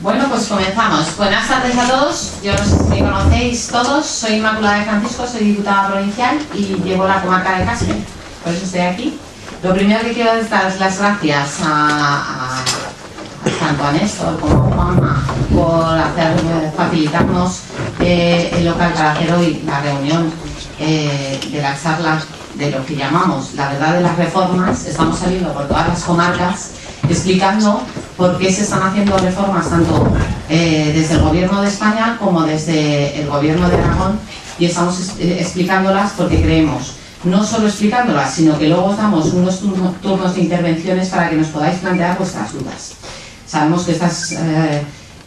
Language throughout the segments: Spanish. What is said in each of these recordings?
Bueno, pues comenzamos. Buenas tardes a todos. Yo no sé si me conocéis todos. Soy Inmaculada de Francisco, soy diputada provincial y llevo la comarca de Caspe. Por eso estoy aquí. Lo primero que quiero es dar las gracias tanto a Néstor como a Juanma por facilitarnos el local para hacer hoy la reunión de la charla de lo que llamamos la verdad de las reformas. Estamos saliendo por todas las comarcas explicando por qué se están haciendo reformas tanto desde el Gobierno de España como desde el Gobierno de Aragón, y estamos explicándolas porque creemos, no solo explicándolas, sino que luego os damos unos turnos de intervenciones para que nos podáis plantear vuestras dudas. Sabemos que estas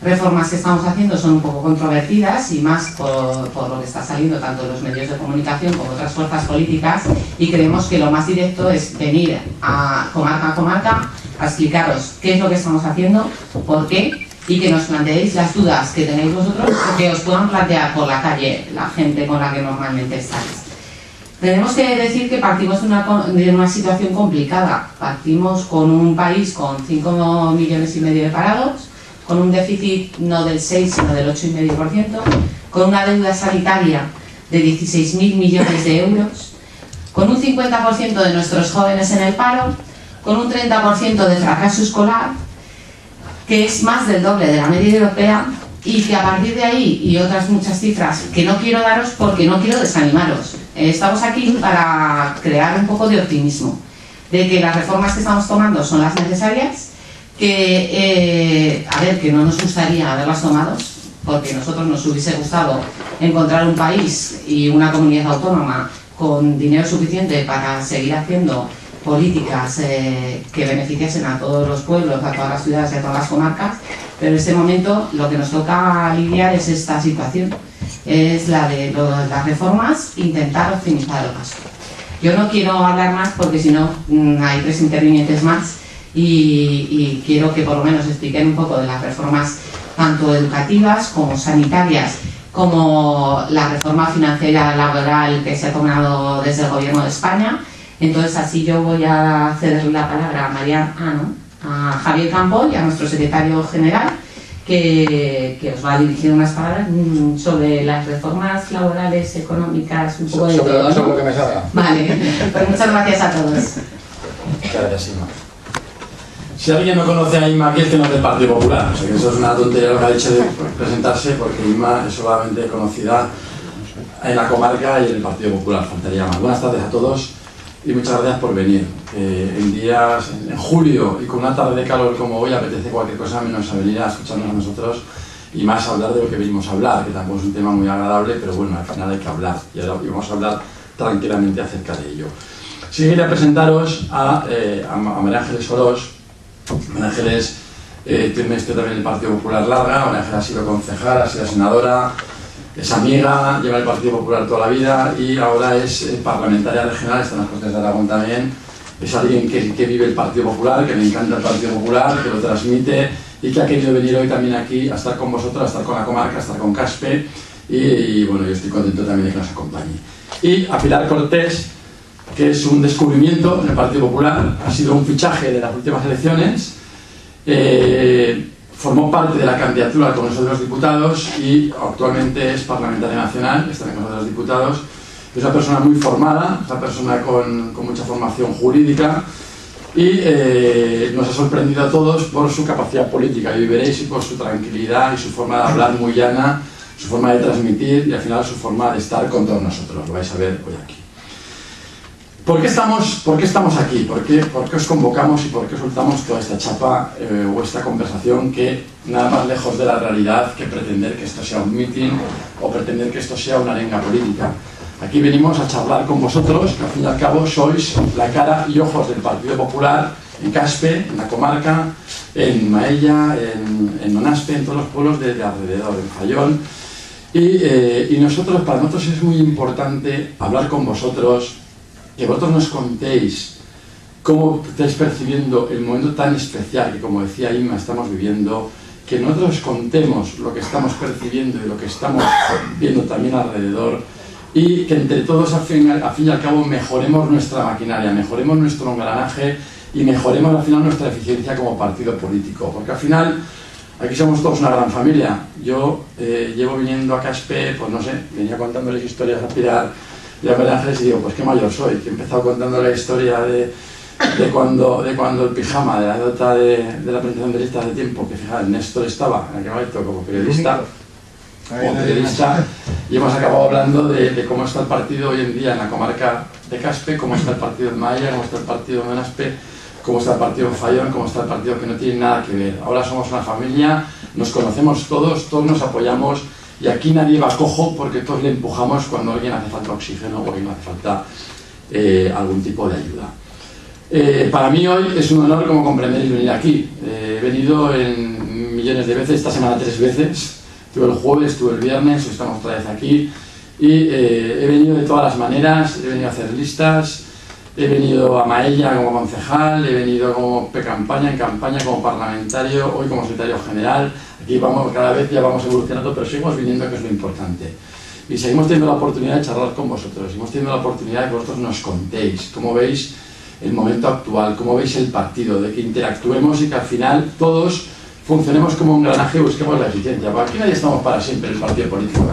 reformas que estamos haciendo son un poco controvertidas y más por lo que está saliendo tanto en los medios de comunicación como otras fuerzas políticas, y creemos que lo más directo es venir a comarca a explicaros qué es lo que estamos haciendo, por qué, y que nos planteéis las dudas que tenéis vosotros o que os puedan plantear por la calle la gente con la que normalmente estáis. Tenemos que decir que partimos de una situación complicada. Partimos con un país con 5,5 millones de parados, con un déficit no del 6 sino del 8,5%, con una deuda sanitaria de 16.000 millones de euros, con un 50% de nuestros jóvenes en el paro, con un 30% de fracaso escolar, que es más del doble de la media europea, y que a partir de ahí, y otras muchas cifras que no quiero daros porque no quiero desanimaros, estamos aquí para crear un poco de optimismo, de que las reformas que estamos tomando son las necesarias, que, que no nos gustaría haberlas tomado, porque a nosotros nos hubiese gustado encontrar un país y una comunidad autónoma con dinero suficiente para seguir haciendo políticas que beneficiasen a todos los pueblos, a todas las ciudades y a todas las comarcas, pero en este momento lo que nos toca lidiar es esta situación, es la de las reformas, intentar optimizar el gasto. Yo no quiero hablar más porque si no hay 3 intervinientes más y quiero que por lo menos expliquen un poco de las reformas tanto educativas como sanitarias, como la reforma financiera laboral que se ha tomado desde el Gobierno de España. Entonces así yo voy a cederle la palabra a Javier Campo y a nuestro secretario general, que os va a dirigir unas palabras sobre las reformas laborales, económicas, un poco de todo, ¿no? Sobre lo que me salga. Vale, pues muchas gracias a todos. Muchas gracias, Inma. Si alguien no conoce a Inma aquí, es que no es del Partido Popular. O sea que eso es una tontería lo que ha dicho de presentarse, porque Inma es solamente conocida en la comarca y en el Partido Popular, faltaría más. Buenas tardes a todos y muchas gracias por venir. En julio y con una tarde de calor como hoy apetece cualquier cosa menos a venir a escucharnos a nosotros y más a hablar de lo que venimos a hablar, que tampoco es un tema muy agradable, pero bueno, al final hay que hablar y ahora vamos a hablar tranquilamente acerca de ello. Sí, quería presentaros a María Ángeles Orós. María Ángeles tiene también el Partido Popular larga. María Ángeles ha sido concejala, ha sido senadora, es amiga, lleva el Partido Popular toda la vida y ahora es parlamentaria regional, está en las Cortes de Aragón también. Es alguien que vive el Partido Popular, que le encanta el Partido Popular, que lo transmite y que ha querido venir hoy también aquí a estar con vosotros, a estar con la comarca, a estar con Caspe y bueno, yo estoy contento también de que nos acompañe. Y a Pilar Cortés, que es un descubrimiento en el Partido Popular, ha sido un fichaje de las últimas elecciones, formó parte de la candidatura al Congreso de los Diputados y actualmente es parlamentaria nacional, está en el Congreso de los Diputados. Es una persona muy formada, es una persona con mucha formación jurídica y nos ha sorprendido a todos por su capacidad política, y veréis, y por su tranquilidad y su forma de hablar muy llana, su forma de transmitir y al final su forma de estar con todos nosotros. Lo vais a ver hoy aquí. ¿Por qué estamos aquí? ¿Por qué os convocamos y por qué soltamos toda esta chapa o esta conversación que nada más lejos de la realidad que pretender que esto sea un mitin o pretender que esto sea una arenga política? Aquí venimos a charlar con vosotros, que al fin y al cabo sois la cara y ojos del Partido Popular en Caspe, en la comarca, en Maella, en Nonaspe, en todos los pueblos de alrededor, en Fallón. Y para nosotros es muy importante hablar con vosotros, que vosotros nos contéis cómo estáis percibiendo el momento tan especial que, como decía Inma, estamos viviendo, que nosotros contemos lo que estamos percibiendo y lo que estamos viendo también alrededor, y que entre todos al fin y al cabo mejoremos nuestra maquinaria, mejoremos nuestro engranaje y mejoremos al final nuestra eficiencia como partido político, porque al final aquí somos todos una gran familia. Yo llevo viniendo a Caspe, pues no sé, venía contándoles historias a Pilar y a María Ángeles y digo, pues qué mayor soy, que he empezado contando la historia de cuando el pijama, de la anécdota de la presentación de lista de tiempo, que fijaos, Néstor estaba en aquel momento como periodista, y hemos acabado hablando de cómo está el partido hoy en día en la comarca de Caspe, cómo está el partido en Maella, cómo está el partido en Aspe, cómo está el partido en Fallón, cómo está el partido que no tiene nada que ver. Ahora somos una familia, nos conocemos todos, todos nos apoyamos y aquí nadie va cojo porque todos le empujamos cuando a alguien hace falta oxígeno o alguien hace falta algún tipo de ayuda. Para mí hoy es un honor, como comprenderéis, venir aquí. He venido en millones de veces, esta semana 3 veces. Estuve el jueves, estuve el viernes, hoy estamos otra vez aquí. Y he venido de todas las maneras, he venido a hacer listas, he venido a Maella como concejal, he venido como en campaña como parlamentario, hoy como secretario general. Aquí vamos, cada vez ya vamos evolucionando, pero seguimos viniendo, que es lo importante. Y seguimos teniendo la oportunidad de charlar con vosotros, seguimos teniendo la oportunidad de que vosotros nos contéis cómo veis el momento actual, cómo veis el partido, de que interactuemos y que al final todos funcionemos como un engranaje y busquemos la eficiencia. Porque aquí nadie estamos para siempre en el partido político,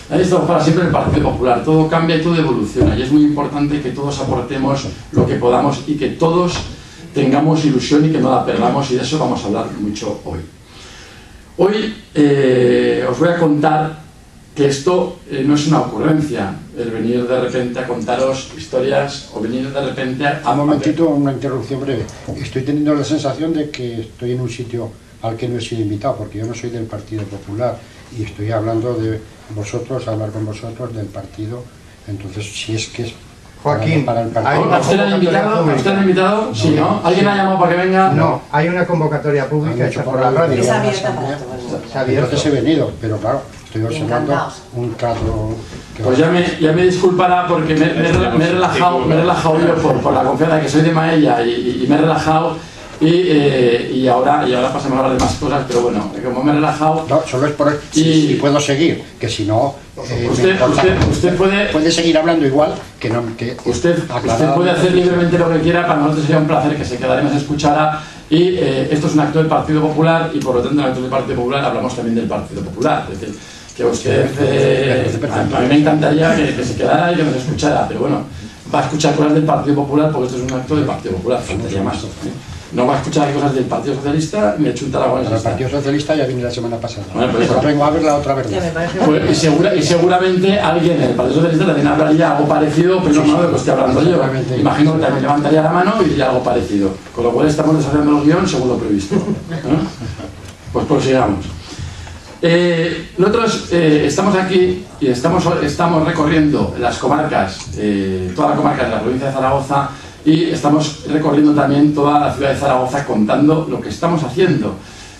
nadie estamos para siempre en el Partido Popular, todo cambia y todo evoluciona y es muy importante que todos aportemos lo que podamos y que todos tengamos ilusión y que no la perdamos, y de eso vamos a hablar mucho hoy. Hoy os voy a contar que esto no es una ocurrencia, el venir de repente a contaros historias o venir de repente a... Un momentito, una interrupción breve. Estoy teniendo la sensación de que estoy en un sitio al que no he sido invitado, porque yo no soy del Partido Popular y estoy hablando de vosotros, hablar con vosotros del partido. Entonces, si es que es Joaquín, para el partido. ¿A usted le han invitado? ¿A usted le han invitado? Sí, ¿no? ¿Alguien ha llamado para que venga? No, hay una convocatoria pública hecha por la radio. Es abierta para todo el mundo. Entonces he venido, pero claro, estoy observando un caso que... Pues ya me disculpará porque me he relajado yo por la confianza de que soy de Maella y me he relajado y ahora pasamos a hablar de más cosas, pero bueno, como me he relajado... No, solo es por si puedo seguir, que si no... usted puede seguir hablando igual que no... Que usted puede hacer libremente lo que quiera, para nosotros sería un placer que se quedara y nos escuchara. Y esto es un acto del Partido Popular y por lo tanto en el acto del Partido Popular hablamos también del Partido Popular. Es decir, que usted, a mí me encantaría que se quedara y que nos escuchara, pero bueno, va a escuchar cosas del Partido Popular porque esto es un acto del Partido Popular, faltaría más. No va a escuchar cosas del Partido Socialista ni chuntará con eso. El Partido Socialista ya vine la semana pasada. Bueno, pues pero vengo a verla otra vez. Pues, y seguramente alguien en el Partido Socialista también hablaría algo parecido, pero no de lo que estoy hablando yo. Imagino que también levantaría la mano y diría algo parecido. Con lo cual estamos desarrollando el guión según lo previsto. Pues prosigamos. Nosotros estamos aquí y estamos recorriendo las comarcas, toda la comarca de la provincia de Zaragoza, y estamos recorriendo también toda la ciudad de Zaragoza contando lo que estamos haciendo.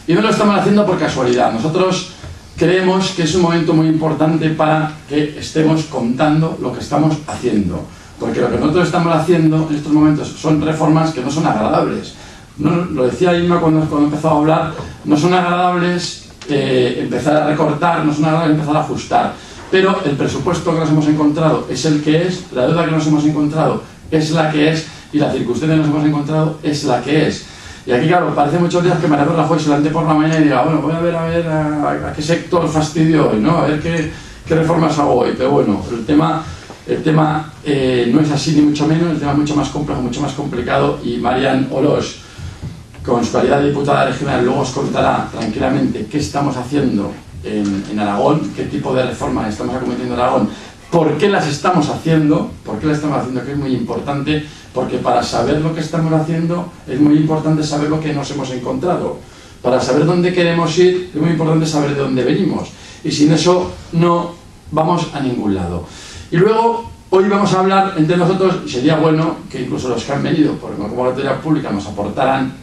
Y no lo estamos haciendo por casualidad. Nosotros creemos que es un momento muy importante para que estemos contando lo que estamos haciendo. Porque lo que nosotros estamos haciendo en estos momentos son reformas que no son agradables. No, lo decía Inma cuando empezó a hablar, no son agradables empezar a recortar, no son agradables empezar a ajustar. Pero el presupuesto que nos hemos encontrado es el que es, la deuda que nos hemos encontrado es la que es y la circunstancia que nos hemos encontrado es la que es. Y aquí, claro, parece muchos días que Mariano Rajoy se levante por la mañana y diga, bueno, voy a ver a qué sector fastidio hoy, ¿no? A ver qué reformas hago hoy. Pero bueno, el tema no es así ni mucho menos, el tema es mucho más complejo, mucho más complicado, y Marian Oroz, con su calidad de diputada regional, luego os contará tranquilamente qué estamos haciendo en Aragón, qué tipo de reformas estamos acometiendo en Aragón, por qué las estamos haciendo, que es muy importante, porque para saber lo que estamos haciendo es muy importante saber lo que nos hemos encontrado. Para saber dónde queremos ir es muy importante saber de dónde venimos, y sin eso no vamos a ningún lado. Y luego, hoy vamos a hablar entre nosotros, y sería bueno que incluso los que han venido por una convocatoria pública nos aportaran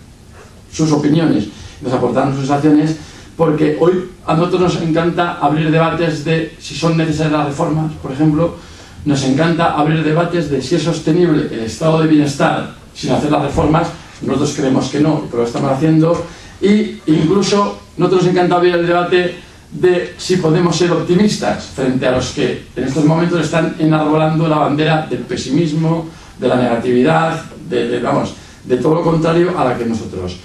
sus opiniones, nos aportaran sus acciones, porque hoy a nosotros nos encanta abrir debates de si son necesarias las reformas, por ejemplo. Nos encanta abrir debates de si es sostenible el estado de bienestar sin hacer las reformas. Nosotros creemos que no, pero lo estamos haciendo. Y incluso nosotros nos encanta abrir el debate de si podemos ser optimistas frente a los que en estos momentos están enarbolando la bandera del pesimismo, de la negatividad, de todo lo contrario a la que nosotros.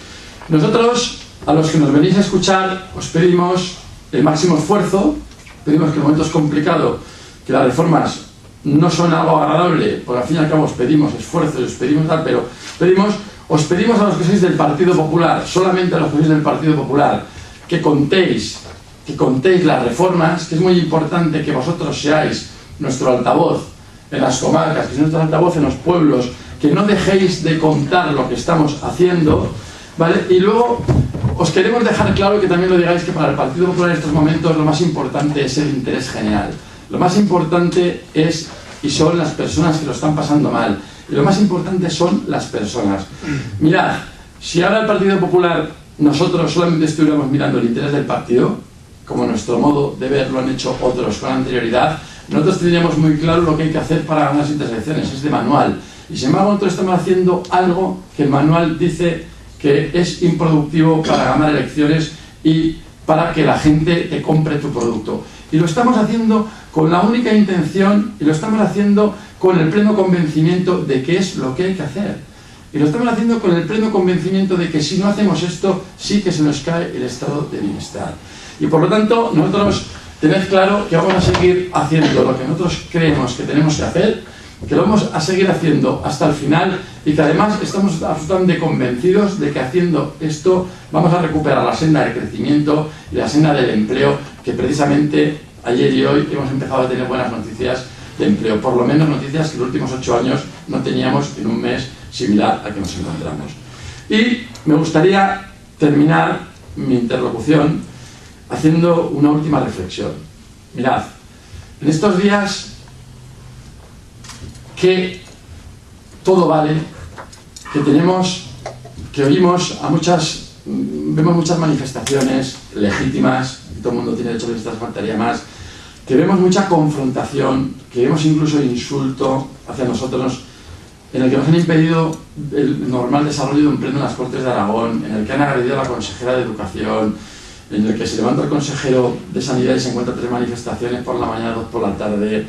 Nosotros, a los que nos venís a escuchar, os pedimos el máximo esfuerzo, pedimos que en momentos complicados, que las reformas no son algo agradable, porque al fin y al cabo os pedimos esfuerzo, os pedimos tal, pero os pedimos a los que sois del Partido Popular, solamente a los que sois del Partido Popular, que contéis las reformas, que es muy importante que vosotros seáis nuestro altavoz en las comarcas, que seáis nuestro altavoz en los pueblos, que no dejéis de contar lo que estamos haciendo, ¿vale? Y luego os queremos dejar claro, que también lo digáis, que para el Partido Popular en estos momentos lo más importante es el interés general. Lo más importante es y son las personas que lo están pasando mal. Y lo más importante son las personas. Mirad, si ahora el Partido Popular, nosotros solamente estuviéramos mirando el interés del partido, como nuestro modo de ver lo han hecho otros con anterioridad, nosotros tendríamos muy claro lo que hay que hacer para ganar las intersecciones, es de manual. Y sin embargo nosotros estamos haciendo algo que el manual dice que es improductivo para ganar elecciones y para que la gente te compre tu producto. Y lo estamos haciendo con la única intención, y lo estamos haciendo con el pleno convencimiento de que es lo que hay que hacer. Y lo estamos haciendo con el pleno convencimiento de que si no hacemos esto, sí que se nos cae el estado de bienestar. Y por lo tanto, nosotros tened claro que vamos a seguir haciendo lo que nosotros creemos que tenemos que hacer, que lo vamos a seguir haciendo hasta el final, y que además estamos absolutamente convencidos de que haciendo esto vamos a recuperar la senda del crecimiento y la senda del empleo, que precisamente ayer y hoy hemos empezado a tener buenas noticias de empleo, por lo menos noticias que en los últimos 8 años no teníamos en un mes similar al que nos encontramos. Y me gustaría terminar mi interlocución haciendo una última reflexión. Mirad, en estos días que todo vale, que oímos vemos muchas manifestaciones legítimas, y todo el mundo tiene derecho a manifestarse, faltaría más, que vemos mucha confrontación, que vemos incluso insulto hacia nosotros, en el que nos han impedido el normal desarrollo de un pleno en las Cortes de Aragón, en el que han agredido a la consejera de Educación, en el que se levanta el consejero de Sanidad y se encuentra 3 manifestaciones por la mañana, 2 por la tarde,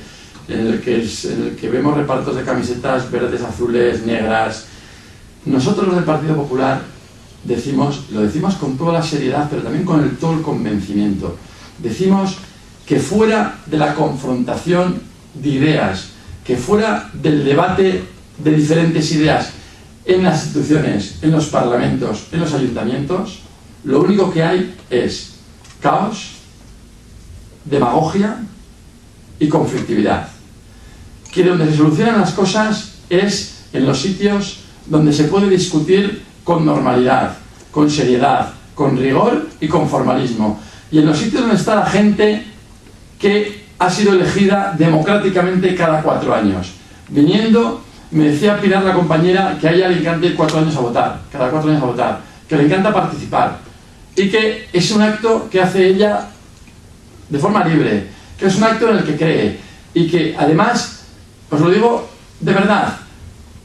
en el que vemos repartos de camisetas verdes, azules, negras. Nosotros los del Partido Popular lo decimos con toda la seriedad, pero también con todo el convencimiento. Decimos que fuera de la confrontación de ideas, que fuera del debate de diferentes ideas en las instituciones, en los parlamentos, en los ayuntamientos, lo único que hay es caos, demagogia y conflictividad. Que donde se solucionan las cosas es en los sitios donde se puede discutir con normalidad, con seriedad, con rigor y con formalismo. Y en los sitios donde está la gente que ha sido elegida democráticamente cada 4 años. Viniendo, me decía Pilar, la compañera, que a ella le encanta ir 4 años a votar, cada 4 años a votar, que le encanta participar, y que es un acto que hace ella de forma libre, que es un acto en el que cree, y que además, os lo digo de verdad,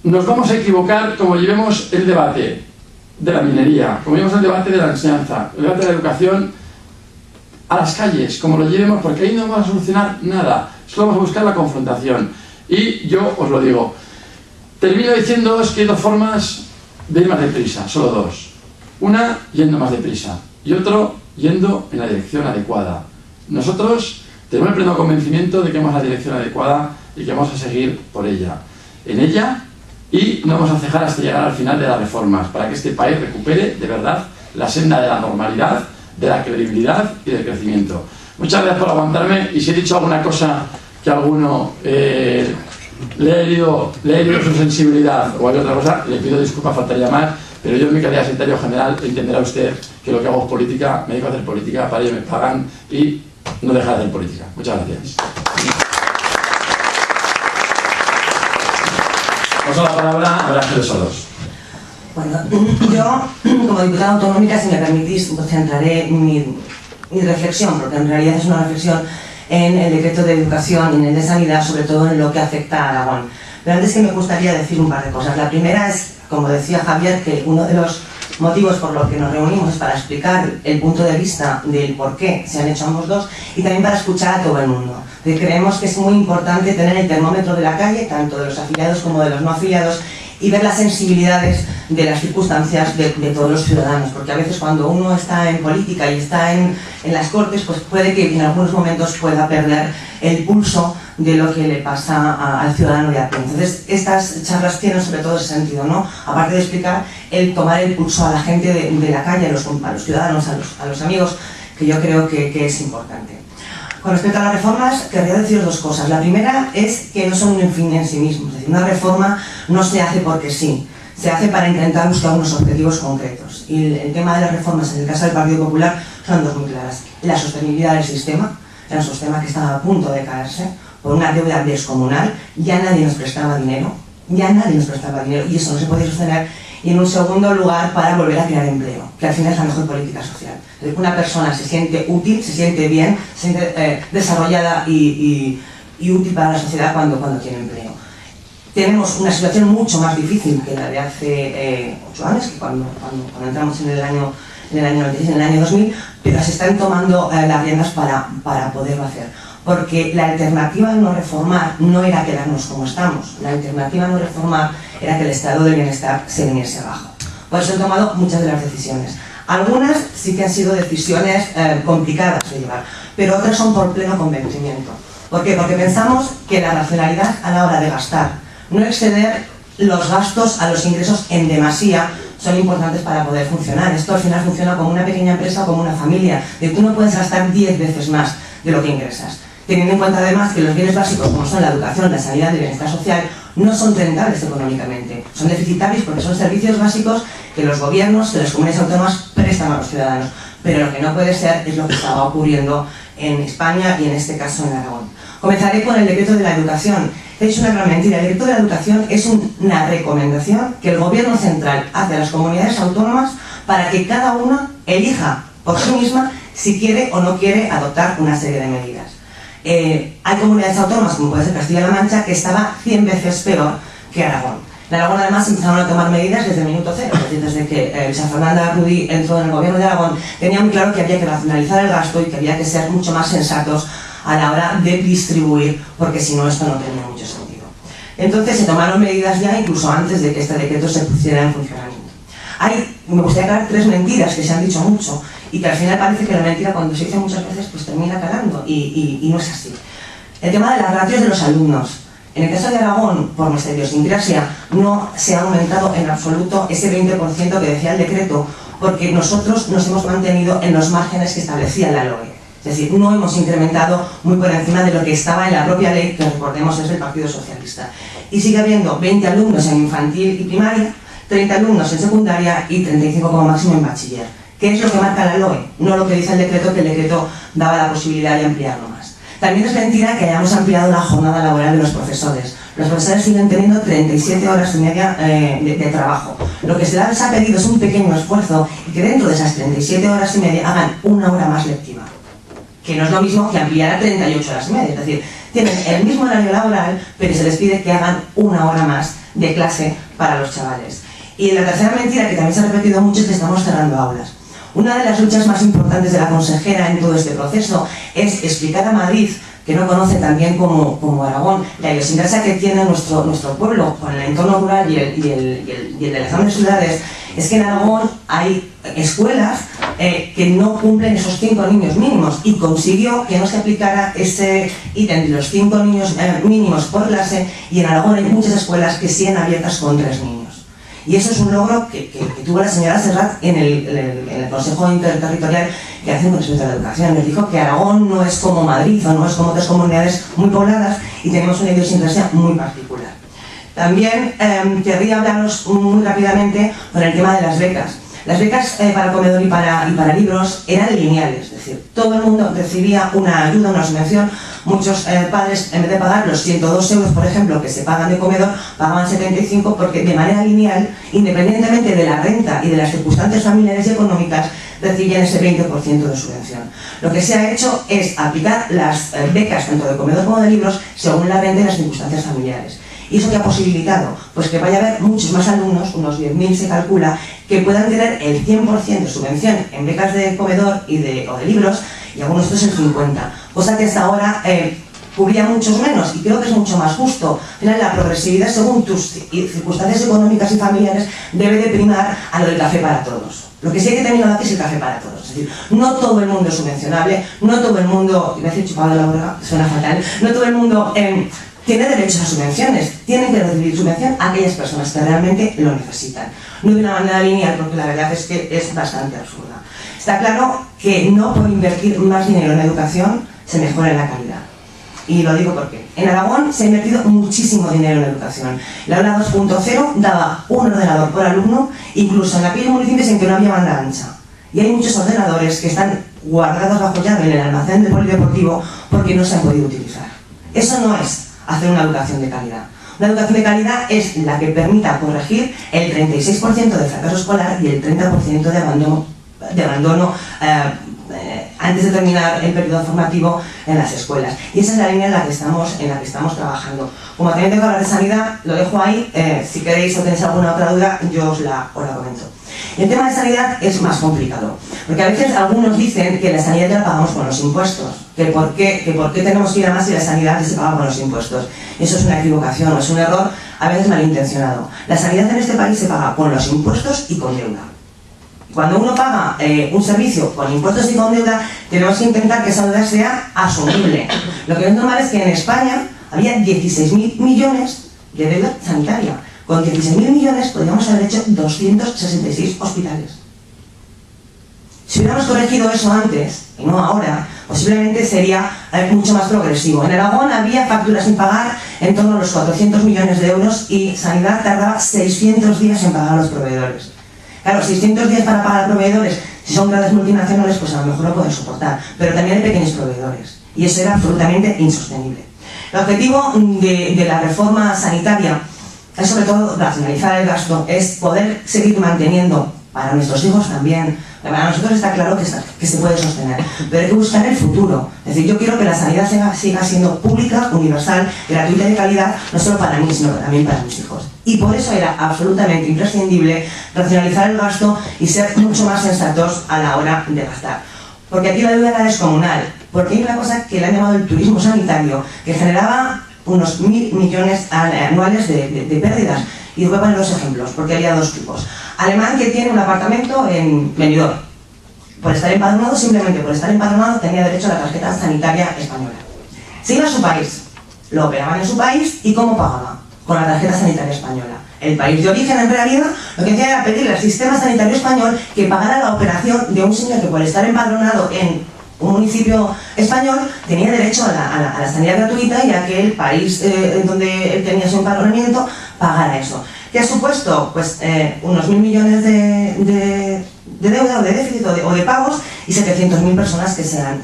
nos vamos a equivocar como llevemos el debate de la minería, como llevemos el debate de la enseñanza, el debate de la educación a las calles, como lo llevemos, porque ahí no vamos a solucionar nada, solo vamos a buscar la confrontación. Y yo os lo digo, termino diciéndoos que hay 2 formas de ir más deprisa, solo 2. Una, yendo más deprisa, y otro, yendo en la dirección adecuada. Nosotros tenemos el pleno convencimiento de que vamos a la dirección adecuada y que vamos a seguir por ella. En ella, y no vamos a cejar hasta llegar al final de las reformas, para que este país recupere de verdad la senda de la normalidad, de la credibilidad y del crecimiento. Muchas gracias por aguantarme, y si he dicho alguna cosa que a alguno le he herido su sensibilidad o alguna otra cosa, le pido disculpas, faltaría más, pero yo en mi calidad de secretario general entenderá usted que lo que hago es política, me dedico a hacer política, para ello me pagan y no dejar de hacer política. Muchas gracias. Paso la palabra a Ángeles Solos. Bueno, yo, como diputada autonómica, si me permitís, centraré mi reflexión, porque en realidad es una reflexión en el decreto de educación y en el de sanidad, sobre todo en lo que afecta a Aragón. Pero antes que me gustaría decir un par de cosas. La primera es, como decía Javier, que uno de los motivos por los que nos reunimos es para explicar el punto de vista del por qué se han hecho ambos dos y también para escuchar a todo el mundo. Creemos que es muy importante tener el termómetro de la calle, tanto de los afiliados como de los no afiliados, y ver las sensibilidades de las circunstancias de todos los ciudadanos, porque a veces cuando uno está en política y está en las Cortes, pues puede que en algunos momentos pueda perder el pulso de lo que le pasa al ciudadano de a pie. Entonces, estas charlas tienen sobre todo ese sentido, ¿no? Aparte de explicar, el tomar el pulso a la gente de la calle, a los ciudadanos, a los amigos, que yo creo que es importante. Con respecto a las reformas, querría deciros dos cosas. La primera es que no son un fin en sí mismos. Es decir, una reforma no se hace porque sí, se hace para intentar buscar unos objetivos concretos. Y el tema de las reformas, en el caso del Partido Popular, son dos muy claras. La sostenibilidad del sistema, era un sistema que estaba a punto de caerse por una deuda descomunal, ya nadie nos prestaba dinero, y eso no se podía sostener. Y en un segundo lugar, para volver a crear empleo, que al final es la mejor política social. Una persona se siente útil, se siente bien, se siente desarrollada y útil para la sociedad cuando tiene empleo. Tenemos una situación mucho más difícil que la de hace 8 años, que cuando entramos en el año 2000, pero se están tomando las riendas para poderlo hacer. Porque la alternativa de no reformar no era quedarnos como estamos. La alternativa de no reformar era que el estado de bienestar se viniese abajo. Por eso he tomado muchas de las decisiones. Algunas sí que han sido decisiones complicadas de llevar, pero otras son por pleno convencimiento. ¿Por qué? Porque pensamos que la racionalidad a la hora de gastar, no exceder los gastos a los ingresos en demasía, son importantes para poder funcionar. Esto al final funciona como una pequeña empresa o como una familia. Tú no puedes gastar 10 veces más de lo que ingresas. Teniendo en cuenta además que los bienes básicos, como son la educación, la sanidad y el bienestar social, no son rentables económicamente. Son deficitarios porque son servicios básicos que los gobiernos, que las comunidades autónomas prestan a los ciudadanos. Pero lo que no puede ser es lo que estaba ocurriendo en España y en este caso en Aragón. Comenzaré con el decreto de la educación. He dicho una gran mentira. El decreto de la educación es una recomendación que el gobierno central hace a las comunidades autónomas para que cada una elija por sí misma si quiere o no quiere adoptar una serie de medidas. Hay comunidades autónomas, como puede ser Castilla-La Mancha, que estaba 100 veces peor que Aragón. En Aragón además empezaron a tomar medidas desde el minuto cero, es decir, desde que Luisa Fernanda Arrudí entró en el gobierno de Aragón, tenía muy claro que había que racionalizar el gasto y que había que ser mucho más sensatos a la hora de distribuir, porque si no esto no tenía mucho sentido. Entonces se tomaron medidas ya incluso antes de que este decreto se pusiera en funcionamiento. Me gustaría aclarar 3 mentiras que se han dicho mucho y que al final parece que la mentira cuando se dice muchas veces pues termina calando y no es así. El tema de las ratios de los alumnos. En el caso de Aragón, por nuestra idiosincrasia, no se ha aumentado en absoluto ese 20% que decía el decreto, porque nosotros nos hemos mantenido en los márgenes que establecía la LOE. Es decir, no hemos incrementado muy por encima de lo que estaba en la propia ley, que recordemos es del Partido Socialista. Y sigue habiendo 20 alumnos en infantil y primaria, 30 alumnos en secundaria y 35 como máximo en bachiller. ¿Qué es lo que marca la LOE? No lo que dice el decreto, que el decreto daba la posibilidad de ampliarlo más. También es mentira que hayamos ampliado la jornada laboral de los profesores. Los profesores siguen teniendo 37 horas y media de trabajo. Lo que se les ha pedido es un pequeño esfuerzo y que dentro de esas 37 horas y media hagan 1 hora más lectiva. Que no es lo mismo que ampliar a 38 horas y media. Es decir, tienen el mismo horario laboral, pero se les pide que hagan 1 hora más de clase para los chavales. Y la tercera mentira, que también se ha repetido mucho, es que estamos cerrando aulas. Una de las luchas más importantes de la consejera en todo este proceso es explicar a Madrid, que no conoce tan bien como Aragón, la idiosincrasia que tiene nuestro pueblo con el entorno rural y el de las grandes ciudades. Es que en Aragón hay escuelas que no cumplen esos 5 niños mínimos y consiguió que no se aplicara ese ítem de los 5 niños mínimos por clase, y en Aragón hay muchas escuelas que siguen abiertas con 3 niños. Y eso es un logro que tuvo la señora Serrat en el Consejo Interterritorial que hace con respecto a la educación. Nos dijo que Aragón no es como Madrid o no es como otras comunidades muy pobladas y tenemos una idiosincrasia muy particular. También querría hablaros muy rápidamente por el tema de las becas. Las becas para comedor y para libros eran lineales, es decir, todo el mundo recibía una ayuda, una subvención. Muchos padres, en vez de pagar los 102 euros, por ejemplo, que se pagan de comedor, pagaban 75 porque de manera lineal, independientemente de la renta y de las circunstancias familiares y económicas, reciben ese 20% de subvención. Lo que se ha hecho es aplicar las becas tanto de comedor como de libros según la renta y las circunstancias familiares. ¿Y eso qué ha posibilitado? Pues que vaya a haber muchos más alumnos, unos 10.000 se calcula, que puedan tener el 100% de subvención en becas de comedor o de libros, y algunos otros el 50%, cosa que hasta ahora cubría muchos menos, y creo que es mucho más justo. Al final, la progresividad según tus circunstancias económicas y familiares debe de primar a lo del café para todos. Lo que sí hay que terminar aquí es el café para todos. Es decir, no todo el mundo es subvencionable, no todo el mundo, iba a decir chupado de la boca, suena fatal, no todo el mundo tiene derecho a subvenciones. Tienen que recibir subvención a aquellas personas que realmente lo necesitan. No de una manera lineal, porque la verdad es que es bastante absurda. Está claro que no por invertir más dinero en educación se mejora la calidad. Y lo digo porque en Aragón se ha invertido muchísimo dinero en educación. La aula 2.0 daba un ordenador por alumno, incluso en aquellos municipios en que no había banda ancha. Y hay muchos ordenadores que están guardados bajo llave en el almacén del polideportivo porque no se han podido utilizar. Eso no es hacer una educación de calidad. Una educación de calidad es la que permita corregir el 36% de fracaso escolar y el 30% de abandono antes de terminar el periodo formativo en las escuelas. Y esa es la línea en la que estamos trabajando. Como también tengo que hablar de sanidad, lo dejo ahí. Si queréis o tenéis alguna otra duda, yo os la comento. Y el tema de sanidad es más complicado, porque a veces algunos dicen que la sanidad ya la pagamos con los impuestos, que por qué tenemos que ir a más si la sanidad se paga con los impuestos. Eso es una equivocación, es un error a veces malintencionado. La sanidad en este país se paga con los impuestos y con deuda. Cuando uno paga un servicio con impuestos y con deuda, tenemos que intentar que esa deuda sea asumible. Lo que es normal es que en España había 16.000 millones de deuda sanitaria. Con 16.000 millones podríamos haber hecho 266 hospitales. Si hubiéramos corregido eso antes, y no ahora, posiblemente sería mucho más progresivo. En Aragón había facturas sin pagar en torno a los 400 millones de euros y Sanidad tardaba 600 días en pagar a los proveedores. Claro, 600 días para pagar a proveedores, si son grandes multinacionales, pues a lo mejor lo pueden soportar, pero también hay pequeños proveedores, y eso era absolutamente insostenible. El objetivo de la reforma sanitaria es sobre todo racionalizar el gasto, es poder seguir manteniendo para nuestros hijos también. Para nosotros está claro que se puede sostener, pero hay que buscar el futuro. Es decir, yo quiero que la sanidad siga siendo pública, universal, gratuita y de calidad, no solo para mí, sino también para mis hijos. Y por eso era absolutamente imprescindible racionalizar el gasto y ser mucho más sensatos a la hora de gastar. Porque aquí la deuda era descomunal, porque hay una cosa que le han llamado el turismo sanitario, que generaba unos 1.000 millones anuales de pérdidas. Y os voy a poner dos ejemplos, porque había dos tipos. Alemán, que tiene un apartamento en Benidorm. Por estar empadronado, simplemente por estar empadronado, tenía derecho a la tarjeta sanitaria española. Se iba a su país, lo operaban en su país, ¿y cómo pagaba? Con la tarjeta sanitaria española. El país de origen, en realidad, lo que hacía era pedirle al sistema sanitario español que pagara la operación de un señor que por estar empadronado en un municipio español tenía derecho a la sanidad gratuita y a que el país donde él tenía su empadronamiento pagara eso. ¿Qué ha supuesto? Pues unos 1.000 millones de deuda o de déficit o de pagos y 700.000 personas que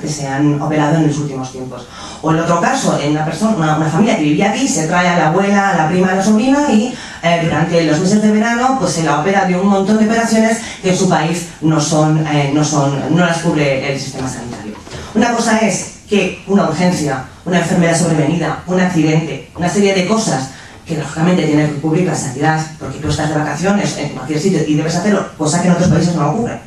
se han operado en los últimos tiempos. O en otro caso, en una familia que vivía aquí, se trae a la abuela, a la prima, a la sobrina y durante los meses de verano pues se la opera de un montón de operaciones que en su país no las cubre el sistema sanitario. Una cosa es que una urgencia, una enfermedad sobrevenida, un accidente, una serie de cosas que lógicamente tiene que cubrir la sanidad, porque tú estás de vacaciones en cualquier sitio y debes hacerlo, cosa que en otros países no ocurre.